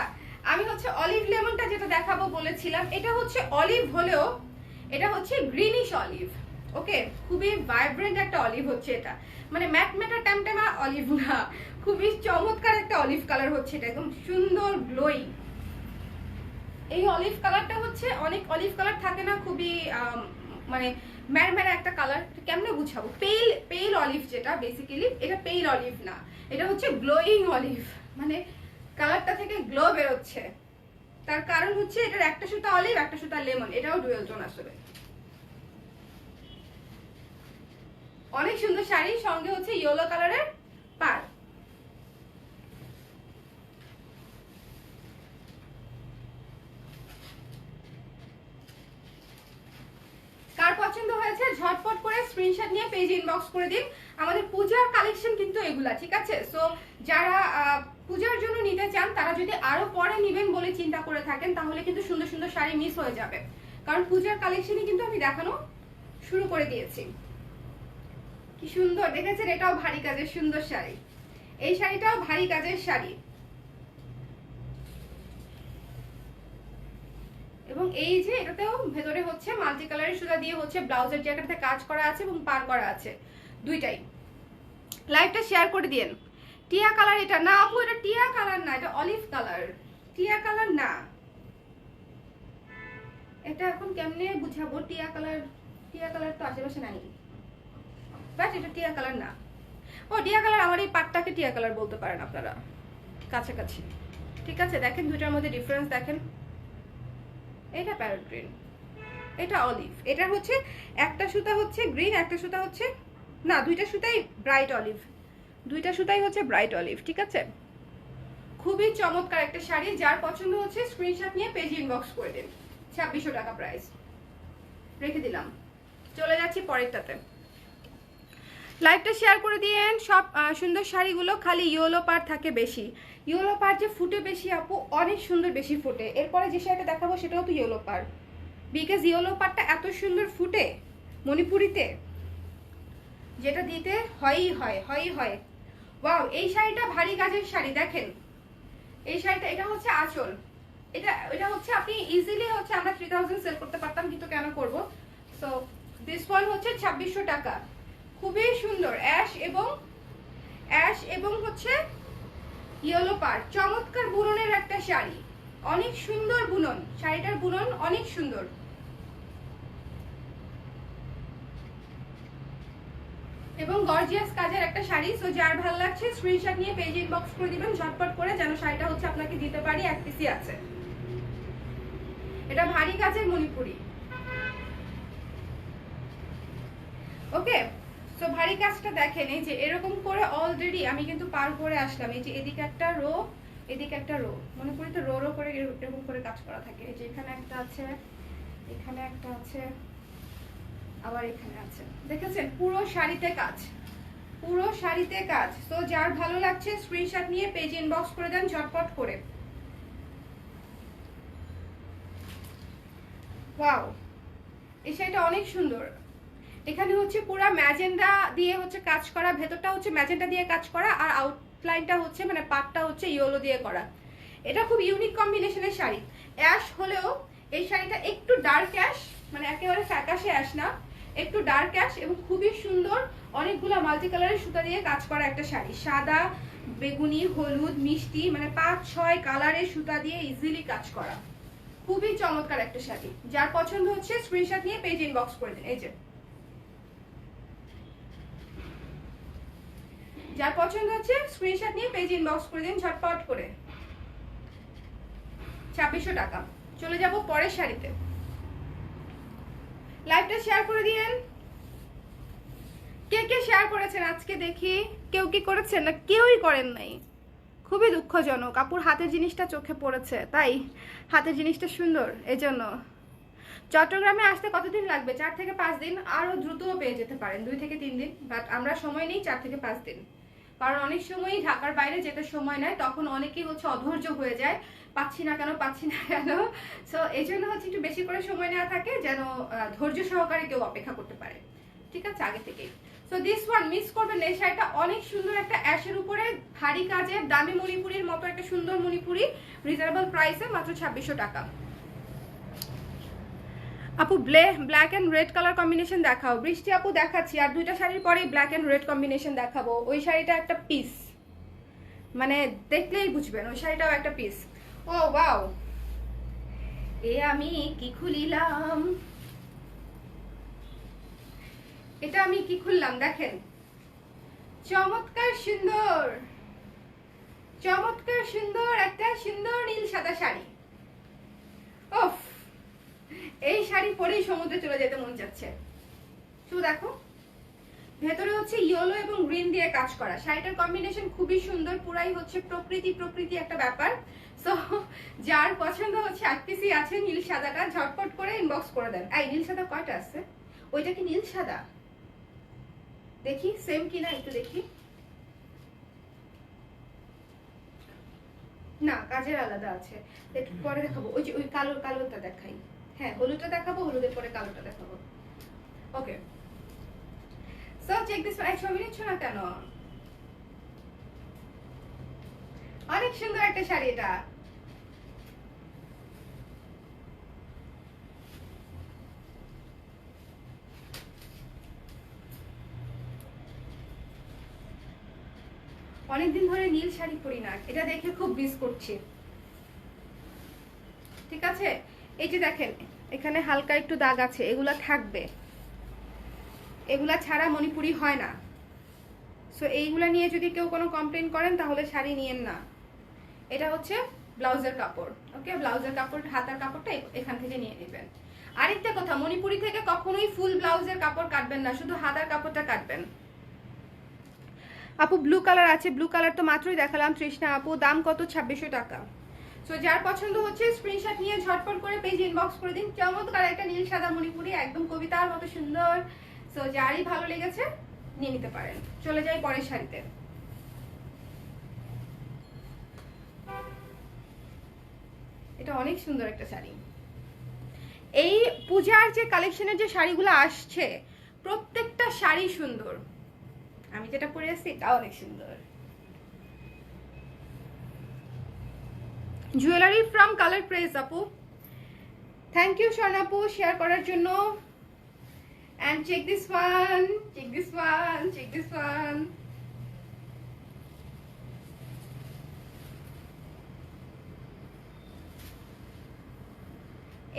আমি হচ্ছে অলিভ লেমনটা যেটা দেখাবো বলেছিলাম, এটা হচ্ছে অলিভ হলেও এটা হচ্ছে গ্রিনিশ অলিভ। ওকে, খুবই ভাইব্রেন্ট একটা অলিভ হচ্ছে এটা, মানে ম্যাটমেটা ট্যামটেমা অলিভ না, খুবই চমৎকার একটা অলিভ কালার হচ্ছে এটা, একদম সুন্দর গ্লোয়িং। এই অলিভ কালারটা হচ্ছে, অনেক অলিভ কালার থাকে না খুবই মানে ম্যারম্যারা একটা কালার, কেমনে বুঝাবো? পেল পেল অলিভ যেটা বেসিক্যালি, এটা পেল অলিভ না, এটা হচ্ছে গ্লোয়িং অলিভ, মানে কালারটা থেকে গ্লো বেরোচ্ছে। তার কারণ হচ্ছে এটার একটা সুতা অলিভ, একটা সুতা লেমন, এটাও ডুয়েল টোন আসলে। অনেক সুন্দর শাড়ি, সঙ্গে হচ্ছে ইয়েলো কালারের পার। আছে, ঝটপট করে স্ক্রিনশট নিয়ে পেজ ইনবক্স করে দিন। আমাদের পূজার কালেকশন কিন্তু এগুলা, ঠিক আছে? সো যারা পূজার জন্য নিতে চান তারা যদি আরো পরে নেবেন বলে চিন্তা করে থাকেন তাহলে কিন্তু সুন্দর সুন্দর শাড়ি মিস হয়ে যাবে, কারণ পূজার কালেকশনই কিন্তু আমি দেখানো শুরু করে দিয়েছি। কি সুন্দর দেখেছেন, এটাও ভারী কাজের সুন্দর শাড়ি, এই শাড়িটাও ভারী কাজের শাড়ি। এবং এই যে এটাতেও ভেতরে হচ্ছে মাল্টি কালারের সুতা দিয়ে হচ্ছে ব্লাউজের জায়গাটাতে কাজ করা আছে এবং পার করা আছে দুইটাই। লাইভটা শেয়ার করে দিন। টিয়া কালার এটা না আপু, এটা টিয়া কালার না, এটা অলিভ কালার, টিয়া কালার না। এটা এখন কেমনে বুঝাবো? টিয়া কালার, টিয়া কালার তো আশেপাশে নাই, বাট এটা টিয়া কালার না। ও টিয়া কালার, আমার এই পাটটাকে টিয়া কালার বলতে পারেন আপনারা, কাছাকাছি। ঠিক আছে, দেখেন দুইটার মধ্যে ডিফারেন্স দেখেন। এটা প্যারট গ্রিন, এটা অলিভ। এটা হচ্ছে একটা সুতা হচ্ছে গ্রিন, একটা সুতা হচ্ছে না, দুইটা সুতাই ব্রাইট অলিভ, দুইটা সুতাই হচ্ছে ব্রাইট অলিভ। ঠিক আছে, খুবই চমৎকার একটা শাড়ি। যার পছন্দ হচ্ছে স্ক্রিনশট নিয়ে পেজ ইনবক্স করে দিন। 2600 টাকা প্রাইস, রেখে দিলাম। চলে যাচ্ছি পরেরটাতে। লাইভটা শেয়ার করে দিয়েন। সব সুন্দর শাড়িগুলো খালি ইয়েলো পার থাকে বেশি, ইয়েলো পার যে ফুটে বেশি আপু, অনেক সুন্দর বেশি ফুটে। এরপরে যে শাড়িটা দেখাবো সেটাও তো ইয়েলো পার, বিকজ ইয়েলো পারটা এত সুন্দর ফুটে মণিপুরিতে, যেটা দিতে হয়ই হয়। ওয়াও, এই শাড়িটা ভারী কাজের শাড়ি। দেখেন এই শাড়িটা, এটা হচ্ছে আঁচল, এটা হচ্ছে আপনি ইজিলি হচ্ছে আমরা 3000 সেল করতে পারতাম, কিন্তু কেন করব? সো দিস ওয়ান হচ্ছে 2600 টাকা। খুবই সুন্দর অ্যাশ এবং হচ্ছে ইয়েলো পার, চমৎকার বুননের একটা শাড়ি, অনেক সুন্দর বুনন, শাড়িটার বুনন অনেক সুন্দর। এবং গর্জিয়াস কাজের একটা শাড়ি। সো যার ভালো লাগছে স্ক্রিনশট নিয়ে পেজ ইনবক্স করে দিবেন ঝটপট করে, যেন শাড়িটা হচ্ছে আপনাকে দিতে পারি। এক পিসি আছে, এটা ভারী কাজের মণিপুরি। ওকে, সো ভারী কাজটা দেখেন, এই যে এরকম করে অলরেডি আমি কিন্তু পার করে আসলাম। এই যে এদিকে একটা রো, এদিকে একটা রো, মণিপুরিতে রো রো করে এরকম করে কাজ করা থাকে। এই যে এখানে একটা আছে, এখানে একটা আছে, আবার এখানে আছে, দেখেছেন? পুরো শাড়িতে কাজ, পুরো শাড়িতে কাজ। তো যার ভালো লাগছে স্ক্রিনশট নিয়ে পেজ ইনবক্স করে দেন ঝটপট করে। ওয়াও, এই শাড়িটা অনেক সুন্দর। এখানে হচ্ছে পুরো ম্যাজেন্ডা দিয়ে হচ্ছে কাজ করা, ভেতরটা হচ্ছে ম্যাজেন্ডা দিয়ে কাজ করা, আর আউটলাইনটা হচ্ছে মানে পাটটা হচ্ছে ইয়েলো দিয়ে করা। এটা খুব ইউনিক কম্বিনেশনের শাড়ি। অ্যাশ হলেও এই শাড়িটা একটু ডার্ক অ্যাশ, মানে একেবারে ফ্যাকাশে অ্যাশ না, একটু ডার্ক অ্যাশ, এবং খুবই সুন্দর। অনেকগুলো মাল্টি কালারের সুতা দিয়ে কাজ করা একটা শাড়ি, সাদা, বেগুনি, হলুদ, মিষ্টি, মানে 5-6 কালারের সুতা দিয়ে ইজিলি কাজ করা। খুবই চমৎকার একটা শাড়ি। যার পছন্দ হচ্ছে স্ক্রিনশট নিয়ে পেজ ইনবক্স করে দিন। এই যে যার পছন্দ হচ্ছে স্ক্রিনশট নিয়ে পেজ ইনবক্স করে দিন ঝটপট করে। 2600 টাকা। চলে যাব পরের শাড়িতে। লাইভটা শেয়ার করে দিয়েন। কে কে শেয়ার করেছেন আজকে দেখি? কেউ কি করেছেন? না কেউই করেন নাই, খুবই দুঃখজনক। আপুর হাতের জিনিসটা চোখে পড়েছে, তাই হাতের জিনিসটা সুন্দর, এজন্য। চট্টগ্রামে আসতে কতদিন লাগবে? 4 থেকে 5 দিন, আরো দ্রুতও পেয়ে যেতে পারেন 2 থেকে 3 দিন, বাট আমরা সময় নেই 4 থেকে 5 দিন, কারণ অনেক সময়ই ঢাকার বাইরে যেতে সময় নেয়, তখন অনেকেই হচ্ছে অধৈর্য হয়ে যায়, পাচ্ছি না কেন। সো এই জন্য হচ্ছে একটু বেশি করে সময় নেওয়া থাকে, যেন ধৈর্য সহকারে কেউ অপেক্ষা করতে পারে। ঠিক আছে, আগে থেকে। সো দিস ওয়ান মিস করবেন না। এই শাড়িটা অনেক সুন্দর, একটা অ্যাশের উপরে ভারী কাজের দামি মণিপুরির মতো একটা সুন্দর মণিপুরি, রিজনেবল প্রাইসে মাত্র 2600 টাকা। আপু black and red colour combination দেখাও। বৃষ্টি আপু দেখাচ্ছি, আর 2টা শাড়ির পরেই ব্ল্যাক এন্ড রেড কম্বিনেশন দেখাবো। ওই শাড়িটা একটা পিস, মানে দেখলেই বুঝবেন ওই শাড়িটাও একটা পিস। ও ওয়াও, এ আমি কি খুলিলাম, এটা আমি কি খুললাম দেখেন। চমৎকার সুন্দর, চমৎকার সুন্দর একটা সুন্দর নীল সাদা শাড়ি। ওফ, এই শাড়ি পরেই সমুদ্রে চলে যেতে মন যাচ্ছে। শুধু দেখো, ভেতরে হচ্ছে ইয়েলো এবং গ্রিন দিয়ে কাজ করা। শাড়িটার কম্বিনেশন খুবই সুন্দর, পুরাই হচ্ছে প্রকৃতি একটা ব্যাপার। সো যার পছন্দ হচ্ছে 8 পিসি আছে নীল সাদাটা, ঝটপট করে ইনবক্স করে দেন। এই নীল সাদা কয়টা আছে? ওইটা কি নীল সাদা? দেখি সেম কিনা, একটু দেখি। না, কাজের আলাদা আছে, একটু পরে দেখাবো। ওই যে ওই কালোটা দেখাই। হ্যাঁ, হলুদটা দেখাবো, হলুদের পরে কালোটা দেখাবো। ওকে, সো চেক দিস। ছবি নিচ্ছ না কেন? অনেক সুন্দর একটা শাড়ি এটা। অনেকদিন ধরে নীল শাড়ি পরি না, এটা দেখে খুব মিস করছি। ঠিক আছে, এই যে দেখেন এখানে হালকা একটু দাগ আছে, এগুলা থাকবে, এগুলা ছাড়া মণিপুরি হয় না। সো এইগুলা নিয়ে যদি কেউ কোনো কমপ্লেন করেন তাহলে শাড়ি নিয়েন না। এটা হচ্ছে ব্লাউজের কাপড়। ওকে, ব্লাউজের কাপড়, হাতার কাপড়টা এখান থেকে নিয়ে নেবেন। আরেকটা কথা, মণিপুরি থেকে কখনোই ফুল ব্লাউজের কাপড় কাটবেন না, শুধু হাতার কাপড়টা কাটবেন। আপু ব্লু কালার আছে, ব্লু কালার তো মাত্রই দেখালাম। তৃষ্ণা আপু, দাম কত? 2600 টাকা। সো যার পছন্দ হচ্ছে স্ক্রিনশট নিয়ে ঝটপট করে পেজ ইনবক্স করে দিন। চমৎকার একটা নীল সাদা মণিপুরি, একদম কবিতার মতো সুন্দর। সো যারই ভালো লেগেছে নিয়ে নিতে পারেন। চলে যাই পরের শাড়িতে। এটা অনেক সুন্দর একটা শাড়ি। এই পূজার যে কালেকশনের যে শাড়িগুলো আসছে প্রত্যেকটা শাড়ি সুন্দর। আমি যেটা পরে আছি এটা অনেক সুন্দর। জুয়েলারি ফ্রম কালার প্রেস আপু, থ্যাংক ইউ স্বর্ণাপু শেয়ার করার জন্য। And check this one, check this one, check this one.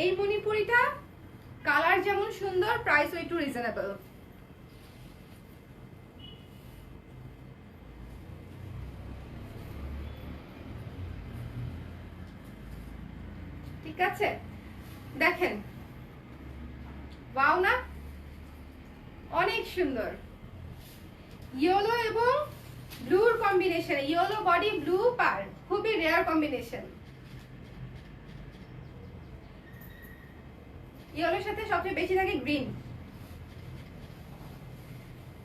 এই মণিপুরিটা কালার যেমন সুন্দর, প্রাইস একটু রিজনেবল। ঠিক আছে, দেখেন, ওয়াও না, অনেক সুন্দর। ইয়েলো এবং ব্লুর কম্বিনেশন, ইয়েলো বডি ব্লু পার, খুবই রেয়ার কম্বিনেশন। ইয়েলোর সাথে সবচেয়ে বেশি থাকে গ্রিন,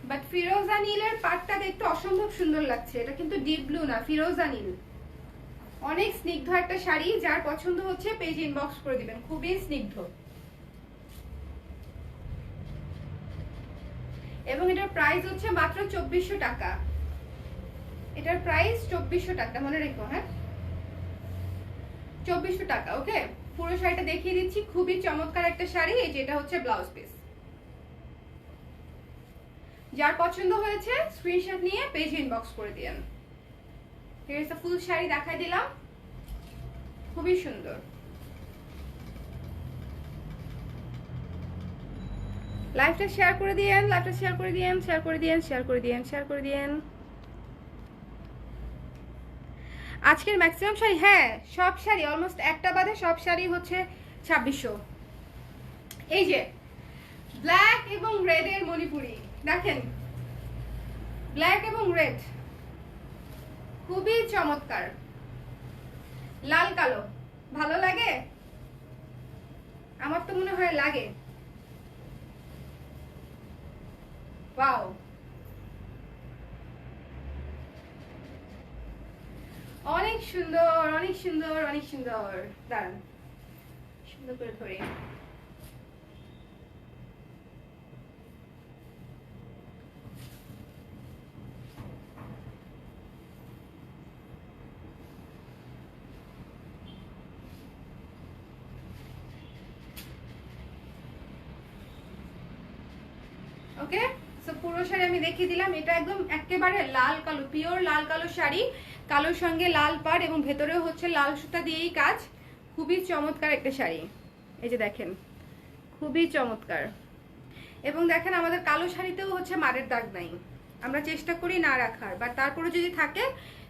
বাট ফিরোজা নীলের পাটটা দেখতে অসম্ভব সুন্দর লাগছে। এটা কিন্তু ডিপ ব্লু না, ফিরোজা নীল। অনেক স্নিগ্ধ একটা শাড়ি, যার পছন্দ হচ্ছে পেজ ইনবক্স করে দিবেন। খুবই স্নিগ্ধ এবং এটার প্রাইস হচ্ছে মাত্র 2400 টাকা। এটার প্রাইস 2400 টাকা, মনে রেখো। হ্যাঁ, 2400 টাকা। ওকে, পুরো শাড়িটা দেখিয়ে দিচ্ছি। খুবই চমৎকার একটা শাড়ি। এই যে এটা হচ্ছে ব্লাউজ পিস। যার পছন্দ হয়েছে স্ক্রিনশট নিয়ে পেজ ইনবক্স করে দিয়েন। হিয়ার ইজ দ্য ফুল শাড়ি দেখাই দিলাম, খুবই সুন্দর। লাইভটা শেয়ার করে দিয়েন, লাইভটা শেয়ার করে দিয়েন, শেয়ার করে দিয়েন, শেয়ার করে দিয়েন, শেয়ার করে দিয়েন। আজকের ম্যাক্সিমাম শাড়ি, হ্যাঁ সব শাড়ি অলমোস্ট একটা বাদে সব শাড়ি হচ্ছে 2600। এই যে ব্ল্যাক এবং রেড এর মণিপুরি দেখেন, ব্ল্যাক এবং রেড খুবই চমৎকার। লাল কালো ভালো লাগে? আমার তো মনে হয় লাগে। ওয়াও, অনেক সুন্দর, অনেক সুন্দর, অনেক সুন্দর। দাঁড়ান সুন্দর করে ধরে। ওকে, সো পুরো শাড়ি আমি দেখিয়ে দিলাম। এটা একদম একেবারে লাল কালো, পিওর লাল কালো শাড়ি, কালোর সঙ্গে লাল পাড় এবং ভেতরেও হচ্ছে লাল সুতা দিয়েই কাজ। খুবই চমৎকার একটা শাড়ি। এই যে দেখেন, খুবই চমৎকার। এবং দেখেন আমাদের কালো শাড়িতেও হচ্ছে মারের দাগ নাই, আমরা চেষ্টা করি না রাখার, বা তারপরে যদি থাকে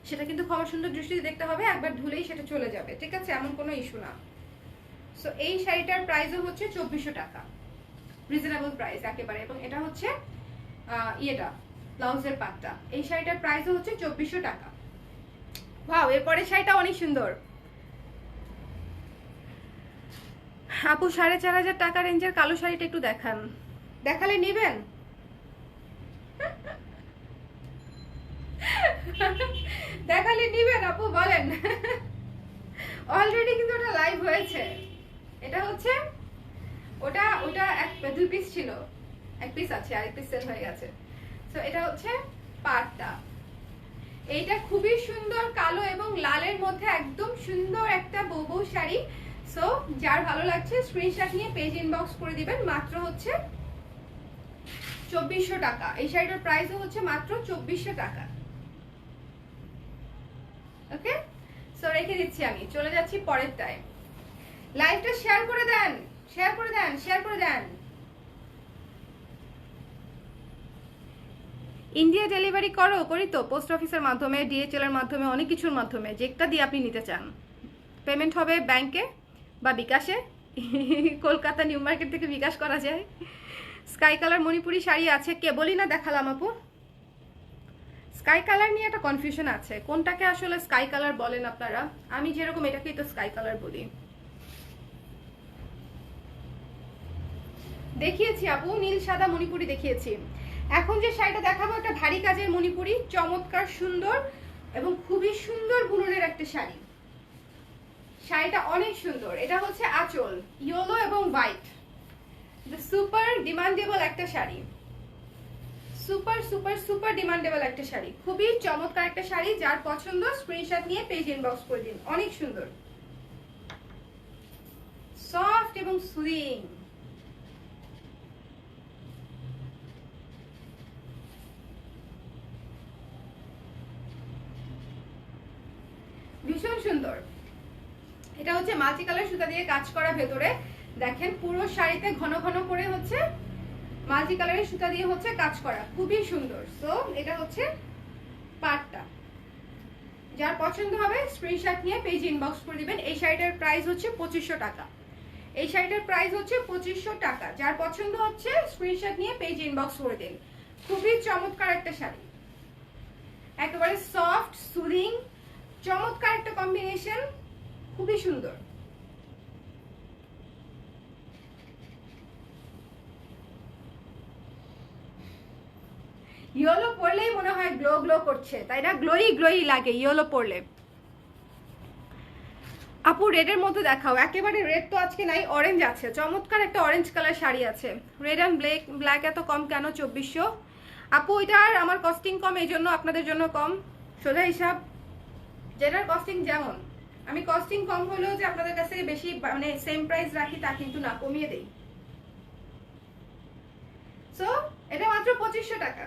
সেটা কিন্তু ক্ষমা সুন্দর দৃষ্টিতে দেখতে হবে, একবার ধুলেই সেটা চলে যাবে। ঠিক আছে, এমন কোনো ইস্যু না। সো এই শাড়িটার প্রাইসও হচ্ছে 2400 টাকা, রিজনেবল প্রাইস একেবারে। এবং এটা হচ্ছে ইয়েটা ব্লাউজের পাটটা। এই শাড়িটার প্রাইসও হচ্ছে 2400 টাকা। ওয়াও, এরপরে শাড়িটা অনেক সুন্দর। আপু 4500 টাকা রেঞ্জের কালো শাড়িটা একটু দেখান। দেখালে নিবেন? দেখালে নিবেন আপু, বলেন? অলরেডি কিন্তু ওটা লাইভ হয়েছে। এটা হচ্ছে ওটা ওটা দুই পিস ছিল, এক পিস আছে, আরেক পিস সেল হয়ে গেছে। সো এটা হচ্ছে পাটটা। এইটা খুবই সুন্দর, কালো এবং লালের মধ্যে একদম সুন্দর একটা বউ শাড়ি। সো যার ভালো লাগছে স্ক্রিনশট নিয়ে পেজ ইনবক্স করে দিবেন। মাত্র হচ্ছে 2400 টাকা। এই শাড়িটার প্রাইসও হচ্ছে মাত্র 2400 টাকা। ওকে, সো রেখে দিচ্ছি আমি, চলে যাচ্ছি পরের টাইম। লাইভটা শেয়ার করে দেন, শেয়ার করে দেন, শেয়ার করে দেন। ইন্ডিয়া ডেলিভারি করি তো, পোস্ট অফিসের মাধ্যমে, ডিএচএল এর মাধ্যমে, অনেক কিছুর মাধ্যমে, যেটা দিয়ে আপনি নিতে চান। পেমেন্ট হবে ব্যাংকে বা বিকাশে। কলকাতা নিউ মার্কেট থেকে বিকাশ করা যায়। স্কাই কালার মণিপুরি শাড়ি আছে, কেবলই না দেখালাম আপু। স্কাই কালার নিয়ে একটা কনফিউশন আছে, কোনটাকে আসলে স্কাই কালার বলেন আপনারা? আমি যেরকম এটাকেই তো স্কাই কালার বলি। দেখিয়েছি আপু, নীল সাদা মণিপুরি দেখিয়েছি। এখন যে শাড়িটা দেখাবো একটা ভারী কাজের মণিপুরি, চমৎকার সুন্দর এবং খুবই সুন্দর বুননের একটা শাড়ি। শাড়িটা অনেক সুন্দর। এটা হচ্ছে আঁচল, ইয়েলো এবং হোয়াইট। সুপার ডিমান্ডেবল একটা sari, super super super demandable একটা শাড়ি, খুবই চমৎকার একটা শাড়ি। যার পছন্দ স্ক্রিনশট নিয়ে পেজ ইনবক্স করে দিন। অনেক সুন্দর, সফট এবং সুদিং। ভীষণ সুন্দর। এটা হচ্ছে মাল্টি কালার সুতা দিয়ে কাজ করা, ভেতরে দেখেন পুরো শাড়িতে ঘন ঘন করে হচ্ছে মাল্টি কালারের সুতা দিয়ে হচ্ছে কাজ করা, খুবই সুন্দর। সো এটা হচ্ছে পাটটা। যার পছন্দ হবে স্ক্রিনশট নিয়ে পেজ ইনবক্স করে দিবেন। এই শাড়িটার প্রাইস হচ্ছে 2500 টাকা। এই শাড়িটার প্রাইস হচ্ছে 2500 টাকা। যার পছন্দ হচ্ছে স্ক্রিনশট নিয়ে পেজ ইনবক্স করে দিন। খুবই চমৎকার একটা শাড়ি, একেবারে সফট সুদিং, চমৎকার একটা কম্বিনেশন, খুবই সুন্দর। ইয়েলো পরলেই মনে হয় গ্লো গ্লো করছে, তাই না? গ্লোই গ্লোই লাগে ইয়েলো পরলে। আপু রেডের মধ্যে দেখাও। একেবারে রেড তো আজকে নাই, অরেঞ্জ আছে, চমৎকার একটা অরেঞ্জ কালার শাড়ি আছে। রেড অ্যান্ড ব্ল্যাক এত কম কেন? 2400 আপু। এটার আমার কস্টিং কম, এই জন্য আপনাদের জন্য কম। সোজা হিসাব, যেটার কস্টিং যেমন, আমি কস্টিং কম হলেও যে আপনাদের কাছ থেকে বেশি মানে সেম প্রাইস রাখি তা কিন্তু না, কমিয়ে দেই। সো এটা মাত্র 2500 টাকা।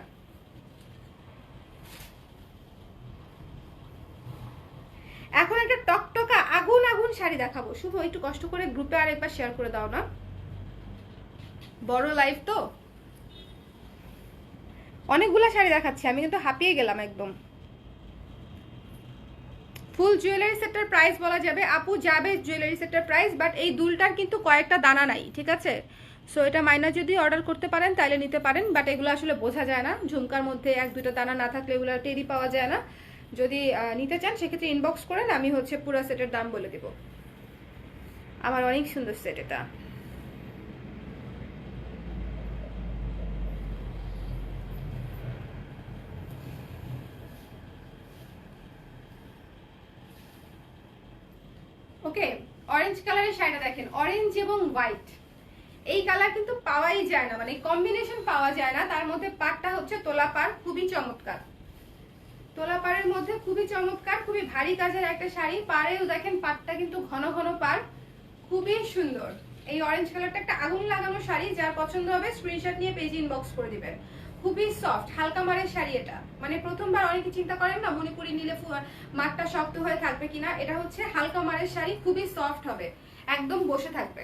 এখন একটা টকটকা আগুন আগুন শাড়ি দেখাবো। শুভ একটু কষ্ট করে গ্রুপে আর একবার শেয়ার করে দাও না, বড় লাইভ তো, অনেকগুলা শাড়ি দেখাচ্ছি আমি, কিন্তু হাঁপিয়ে গেলাম একদম। ফুল জুয়েলারি সেটের প্রাইস বলা যাবে আপু, যাবে জুয়েলারি সেটের প্রাইস, বাট এই দুলটার কিন্তু কয়েকটা দানা নাই, ঠিক আছে? সো এটা মাইনাস যদি অর্ডার করতে পারেন তাহলে নিতে পারেন, বাট এগুলো আসলে বোঝা যায় না। ঝুমকার মধ্যে এক দুটো দানা না থাকলে এগুলো টেরি পাওয়া যায় না। যদি নিতে চান সেক্ষেত্রে ইনবক্স করেন, আমি হচ্ছে পুরো সেটের দাম বলে দেব। আমার অনেক সুন্দর সেট এটা। ওকে, অরেঞ্জ কালারের শাড়িটা দেখেন, অরেঞ্জ এবং হোয়াইট, এই কালার কিন্তু পাওয়াই যায় না, মানে কম্বিনেশন পাওয়া যায় না। তার মধ্যে পাড়টা হচ্ছে তোলা পাড়, খুবই চমৎকার। তোলা পাড়ের মধ্যে খুবই চমৎকার, খুবই ভারী কাজের একটা শাড়ি। পাড়েও দেখেন পাড়টা কিন্তু ঘন ঘন পাড়, খুবই সুন্দর। এই অরেঞ্জ কালারটা একটা আগুন লাগানো শাড়ি। যার পছন্দ হবে স্ক্রিনশট নিয়ে পেজ ইনবক্স করে দিবেন। খুবই সফট হালকা মারের শাড়ি এটা, মানে প্রথমবার অনেকে চিন্তা করেন না মণিপুরি নিলে মারটা শক্ত হয়ে থাকবে কিনা, এটা হচ্ছে হালকা মারের শাড়ি, খুবই সফট হবে, একদম বসে থাকবে।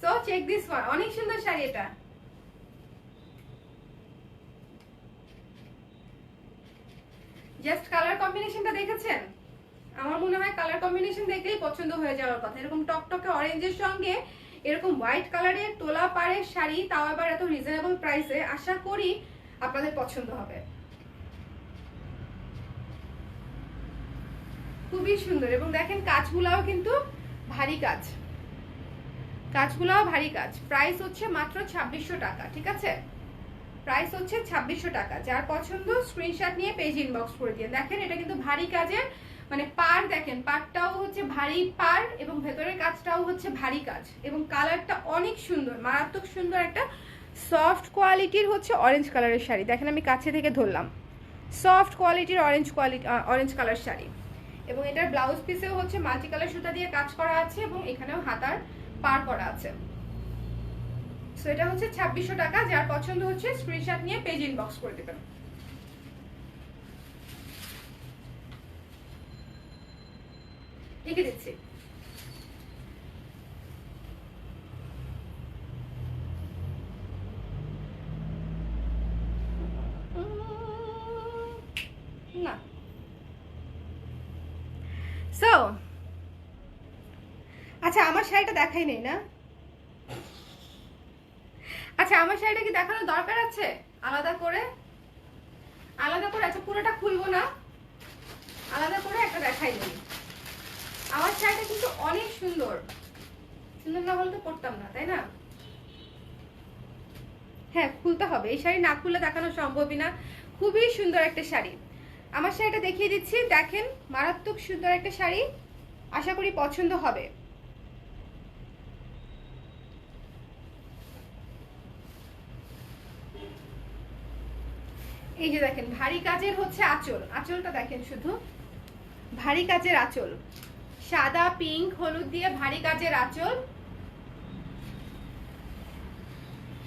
সো চেক দিস ওয়ান, অনেক সুন্দর শাড়ি এটা। জাস্ট কালার কম্বিনেশনটা দেখেছেন? আমার মনে হয় কালার কম্বিনেশন দেখলেই পছন্দ হয়ে যাওয়ার কথা। এরকম টকটকে অরেঞ্জের সঙ্গে এরকম হোয়াইট কালারের তোলা পাড়ের শাড়ি, তাও আবার এত রিজনেবল প্রাইসে, আশা করি আপনাদের পছন্দ হবে। খুবই সুন্দর, এবং দেখেন কাজগুলাও কিন্তু ভারী কাজ, কাজগুলোও ভারী কাজ। প্রাইস হচ্ছে মাত্র 2600 টাকা, ঠিক আছে? প্রাইস হচ্ছে 2600 টাকা। যার পছন্দ স্ক্রিনশট নিয়ে পেজ ইনবক্স করে দিয়ে। দেখেন এটা কিন্তু ভারী কাজের, মানে পার দেখেন, পারটাও হচ্ছে ভারী পার এবং ভেতরের কাজটাও হচ্ছে ভারী কাজ, এবং কালারটা অনেক সুন্দর, মারাত্মক সুন্দর একটা সফট কোয়ালিটির হচ্ছে অরেঞ্জ কালারের শাড়ি। দেখেন আমি কাছে থেকে ধরলাম, সফট কোয়ালিটির অরেঞ্জ কালার শাড়ি, এবং এটার ব্লাউজ পিসেও হচ্ছে মাল্টি কালার সুতা দিয়ে কাজ করা আছে, এবং এখানেও হাতার পার করা আছে। সো এটা হচ্ছে 2600 টাকা। যার পছন্দ হচ্ছে স্ক্রিনশট নিয়ে পেজ ইনবক্স করে দেবেন। লিখে দিচ্ছি। না সো আচ্ছা, আমার শাড়িটা দেখাই নেই না? আচ্ছা, আমার শাড়িটা কি দেখানোর দরকার আছে আলাদা করে? আচ্ছা, পুরোটা খুলবো না, আলাদা করে একটা দেখাই নেই। আমার শাড়িটা কিন্তু অনেক সুন্দর, সুন্দর না হলে তো পরতাম না, তাই না? হ্যাঁ, খুলতে হবে। এই শাড়ি না খুলে দেখানো সম্ভবই না। খুবই সুন্দর একটা শাড়ি। আমার শাড়িটা দেখিয়ে দিচ্ছি। দেখেন, মারাত্মক সুন্দর একটা শাড়ি, আশা করি পছন্দ হবে। এই যে দেখেন, ভারী কাজের হচ্ছে আঁচল, আঁচলটা দেখেন, শুধু ভারী কাজের আঁচল, সাদা পিঙ্ক হলুদ দিয়ে ভারী কাজের আঁচল।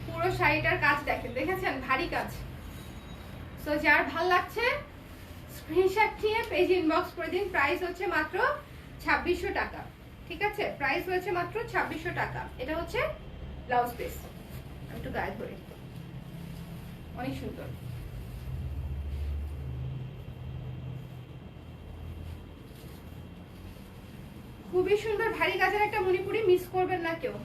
পুরো শাড়িটার কাজ দেখেন, দেখেছেন? ভারী কাজ। সো যার ভাল লাগছে স্ক্রিনশট নিয়ে পেজ ইনবক্স করে দিন। প্রাইস হচ্ছে মাত্র 2600 টাকা, ঠিক আছে? প্রাইস হচ্ছে মাত্র 2600 টাকা। এটা হচ্ছে ব্লাউজ পিস। একটু গায়ে ধরে, অনেক সুন্দর। খুবই সুন্দর ভারী কাজের একটা মণিপুরি, মিস করবেন না কেউ।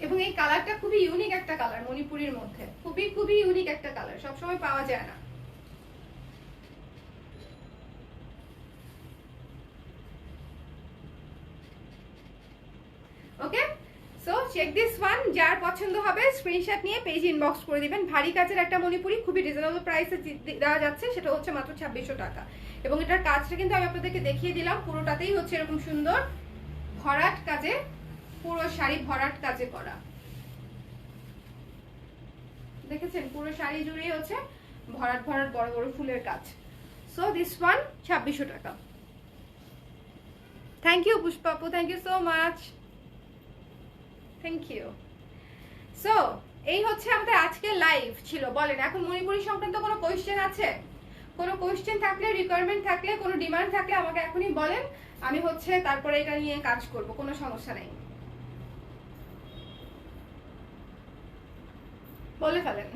এবং এই কালারটা খুবই ইউনিক একটা কালার, মণিপুরির মধ্যে খুবই খুবই ইউনিক একটা কালার, সবসময় পাওয়া যায় না। ওকে, সো চেক দিস ওয়ান। যার পছন্দ হবে স্ক্রিনশট নিয়ে পেজ ইনবক্স করে দিবেন। ভারী কাজের একটা মণিপুরি, খুবই রিজনেবল প্রাইসে দেওয়া যাচ্ছে, সেটা হচ্ছে মাত্র 2600 টাকা। এবং এটার কাজটা কিন্তু আমি আপনাদেরকে দেখিয়ে দিলাম, পুরোটাতেই হচ্ছে এরকম সুন্দর ভরাট কাজে, পুরো শাড়ি ভরাট কাজে করা। দেখেছেন, পুরো শাড়ি জুড়ে হচ্ছে ভরাট ভরাট বড় বড় ফুলের কাজ। সো দিস ওয়ান 2600 টাকা। থ্যাংক ইউ পুষ্পাপু, thank you so much, thank you. So এই হচ্ছে আমাদের আজকের লাইভ ছিল। বলেন, এখন মণিপুরি সংক্রান্ত কোনো কোয়েশ্চেন আছে? কোনো কোয়েশ্চেন থাকলে, রিকোয়ারমেন্ট থাকলে, কোনো ডিমান্ড থাকলে আমাকে এখনই বলেন, আমি হচ্ছে তারপরে এটা নিয়ে কাজ করব, কোনো সমস্যা নেই, বলে ফেলেন।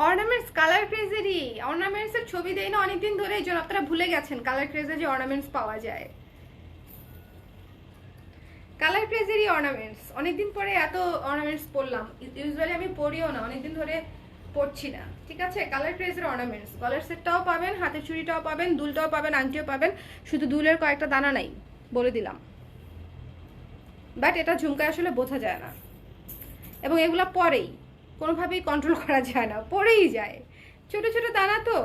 অর্নামেন্টস কালার ক্রেজেরই, অর্নামেন্টস এর ছবি দেই না অনেকদিন ধরে, এই জন্য আপনারা ভুলে গেছেন কালার ক্রেজে যে অর্নামেন্টস পাওয়া যায়। কালার ক্রেজেরই অর্নামেন্টস, অনেকদিন পরে এত অর্নামেন্টস পরলাম। ইউজুয়ালি আমি পরিও না, অনেকদিন ধরে পরছি না, ঠিক আছে? কালার ক্রেজের অর্নামেন্টস, গলার সেটটাও পাবেন, হাতের চুড়িটাও পাবেন, দুলটাও পাবেন, আংটিও পাবেন। শুধু দুলের কয়েকটা দানা নাই, বলে দিলাম। বাট এটা ঝুমকায় আসলে বোঝা যায় না, এবং এগুলা পরেই কোনোভাবেই কন্ট্রোল করা যায় না, পরেই যায়। ছোট ছোট দানা তো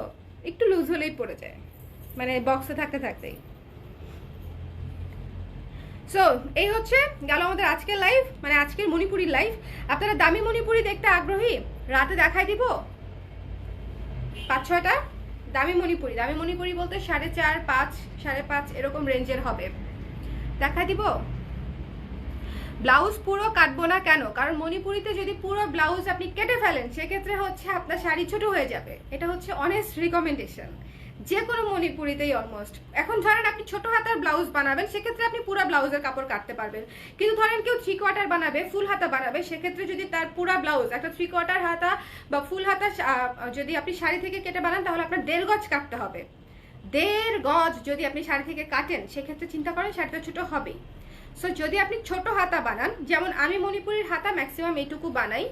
একটু লুজ হলেই পড়ে যায়, মানে বক্সে থাকতে থাকতেই। সো এই হচ্ছে গেল আমাদের আজকের লাইভ, মানে আজকের মণিপুরি লাইভ। আপনারা দামি মণিপুরি দেখতে আগ্রহী? রাতে দেখাই দিব 5-6টা দামি মণিপুরি। দামি মণিপুরি বলতে 4.5, 5, 5.5 এরকম রেঞ্জের হবে, দেখা দিব। ব্লাউজ পুরো কাটবো না কেন? কারণ মণিপুরিতে যদি পুরো ব্লাউজ আপনি কেটে ফেলেন, সেক্ষেত্রে হচ্ছে আপনার শাড়ি ছোট হয়ে যাবে। এটা হচ্ছে অনেস্ট রিকমেন্ডেশন, যে কোনো মণিপুরিতেই অলমোস্ট। এখন ধরেন আপনি ছোট হাতার ব্লাউজ বানাবেন, সেক্ষেত্রে আপনি পুরো ব্লাউজের কাপড় কাটতে পারবেন। কিন্তু ধরেন কেউ 3/4 বানাবে, ফুল হাতা বানাবে, সেক্ষেত্রে যদি তার পুরো ব্লাউজ একটা 3/4 হাতা বা ফুল হাতা যদি আপনি শাড়ি থেকে কেটে বানান, তাহলে আপনার 1.5 গজ কাটতে হবে। 1.5 গজ যদি আপনি শাড়ি থেকে কাটেন, সেক্ষেত্রে চিন্তা করেন শাড়িটা ছোট হবেই। সো যদি আপনি ছোট হাতা বানান, যেমন আমি মণিপুরের হাতা ম্যাক্সিমাম এইটুকু বানাই,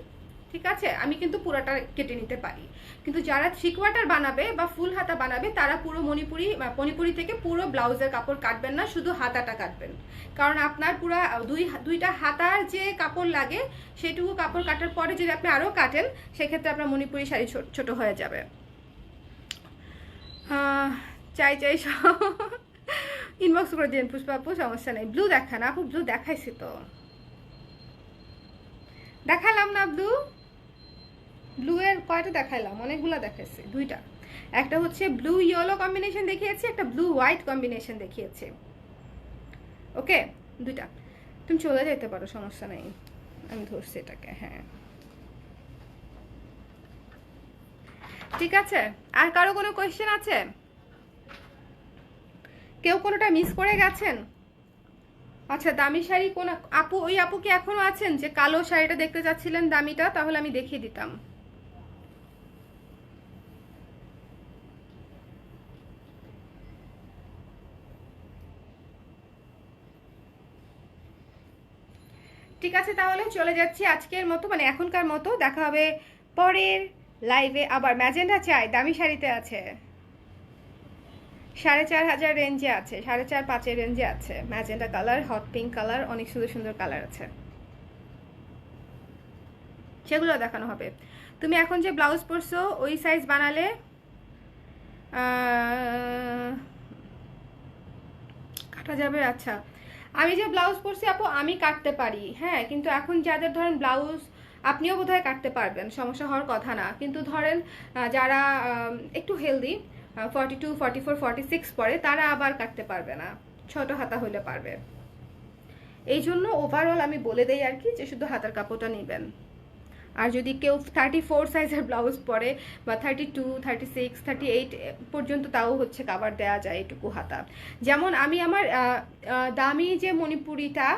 ঠিক আছে, আমি কিন্তু পুরোটা কেটে নিতে পারি। কিন্তু যারা 3/4 বানাবে বা ফুল হাতা বানাবে তারা পুরো মণিপুরি থেকে পুরো ব্লাউজের কাপড় কাটবেন না, শুধু হাতাটা কাটবেন। কারণ আপনার পুরো দুইটা হাতার যে কাপড় লাগে সেটুকু কাপড় কাটার পরে যদি আপনি আরও কাটেন সেক্ষেত্রে আপনার মণিপুরি শাড়ি ছোট হয়ে যাবে। চাই ইনবক্স করে দিন পুষ্পা আপু, সমস্যা নেই। ব্লু দেখান আপু, ব্লু দেখাইছি তো, দেখালাম না ব্লু এর কয়টা দেখাইলাম? অনেকগুলো দেখাইছি, 2টা। একটা হচ্ছে ব্লু ইয়েলো কম্বিনেশন দেখিয়েছি, একটা ব্লু হোয়াইট কম্বিনেশন দেখিয়েছি। ওকে, 2টা। তুমি চলে যেতে পারো, সমস্যা নেই, আমি ধরছি এটাকে। হ্যাঁ ঠিক আছে। আর কারো কোনো কোয়েশ্চেন আছে? কেউ কোনোটা মিস করে গেছেন? আচ্ছা, দামি শাড়ি কোন আপু? ওই আপু কি এখনো আছেন যে কালো শাড়িটা দেখতে চাচ্ছিলেন দামিটা? তাহলে আমি দেখিয়ে দিতাম। ঠিক আছে, তাহলে চলে যাচ্ছি আজকের মতো, মানে এখনকার মতো। দেখা হবে পরের লাইভে আবার। ম্যাজেন্ডা চাই, দামি শাড়িতে আছে 4,500 রেঞ্জে আছে, 4,500-5,000 রেঞ্জে আছে। Magenta colour, hot pink colour, অনেক সুন্দর সুন্দর কালার আছে, সেগুলো দেখানো হবে। তুমি এখন যে ব্লাউজ পরছো ওই সাইজ বানালে কাটা যাবে? আচ্ছা, আমি যে ব্লাউজ পরছি আপু আমি কাটতে পারি, হ্যাঁ, কিন্তু এখন যাদের ধরেন ব্লাউজ, আপনিও বোধহয় কাটতে পারবেন, সমস্যা হওয়ার কথা না। কিন্তু ধরেন যারা একটু হেলদি 42, 44, 46 পরে তারা আবার কাটতে পারবে না, ছোট হাতা হইলে পারবে। এই জন্য ওভারঅল আমি বলে দেই আর কি, যে শুধু হাতার কাপড়টা নেবেন। আর যদি কেউ 34 সাইজের ব্লাউজ পরে বা 32, 36, 38 পর্যন্ত, তাও হচ্ছে কাভার দেওয়া যায় এটুকু হাতা। যেমন আমি আমার দামি যে মণিপুরিটা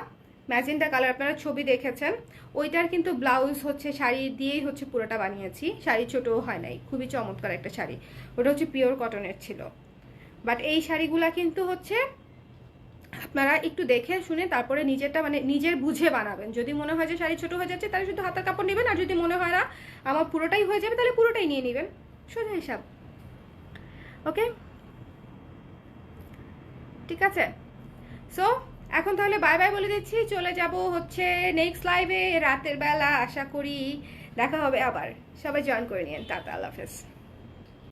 ম্যাজেন্টা কালার আপনারা ছবি দেখেছেন, ওইটার কিন্তু ব্লাউজ হচ্ছে শাড়ি দিয়েই হচ্ছে পুরোটা বানিয়েছি, শাড়ি ছোটও হয় নাই, খুবই চমৎকার একটা শাড়ি। ওটা হচ্ছে পিওর কটনের ছিল। বাট এই শাড়িগুলা কিন্তু হচ্ছে আপনারা একটু দেখে শুনে তারপরে নিজেরটা, মানে নিজের বুঝে বানাবেন। যদি মনে হয় যে শাড়ি ছোট হয়ে যাচ্ছে তাহলে শুধু হাতার কাপড় নেবেন, আর যদি মনে হয় না আমার পুরোটাই হয়ে যাবে তাহলে পুরোটাই নিয়ে নেবেন, সোজা হিসাব। ওকে, ঠিক আছে। সো এখন তাহলে বাই বাই বলে দিচ্ছি, চলে যাব হচ্ছে নেক্সট লাইভে রাতের বেলা। আশা করি দেখা হবে আবার, সবাই জয়েন করে নিন। টাটা, আল্লাহ হাফেজ।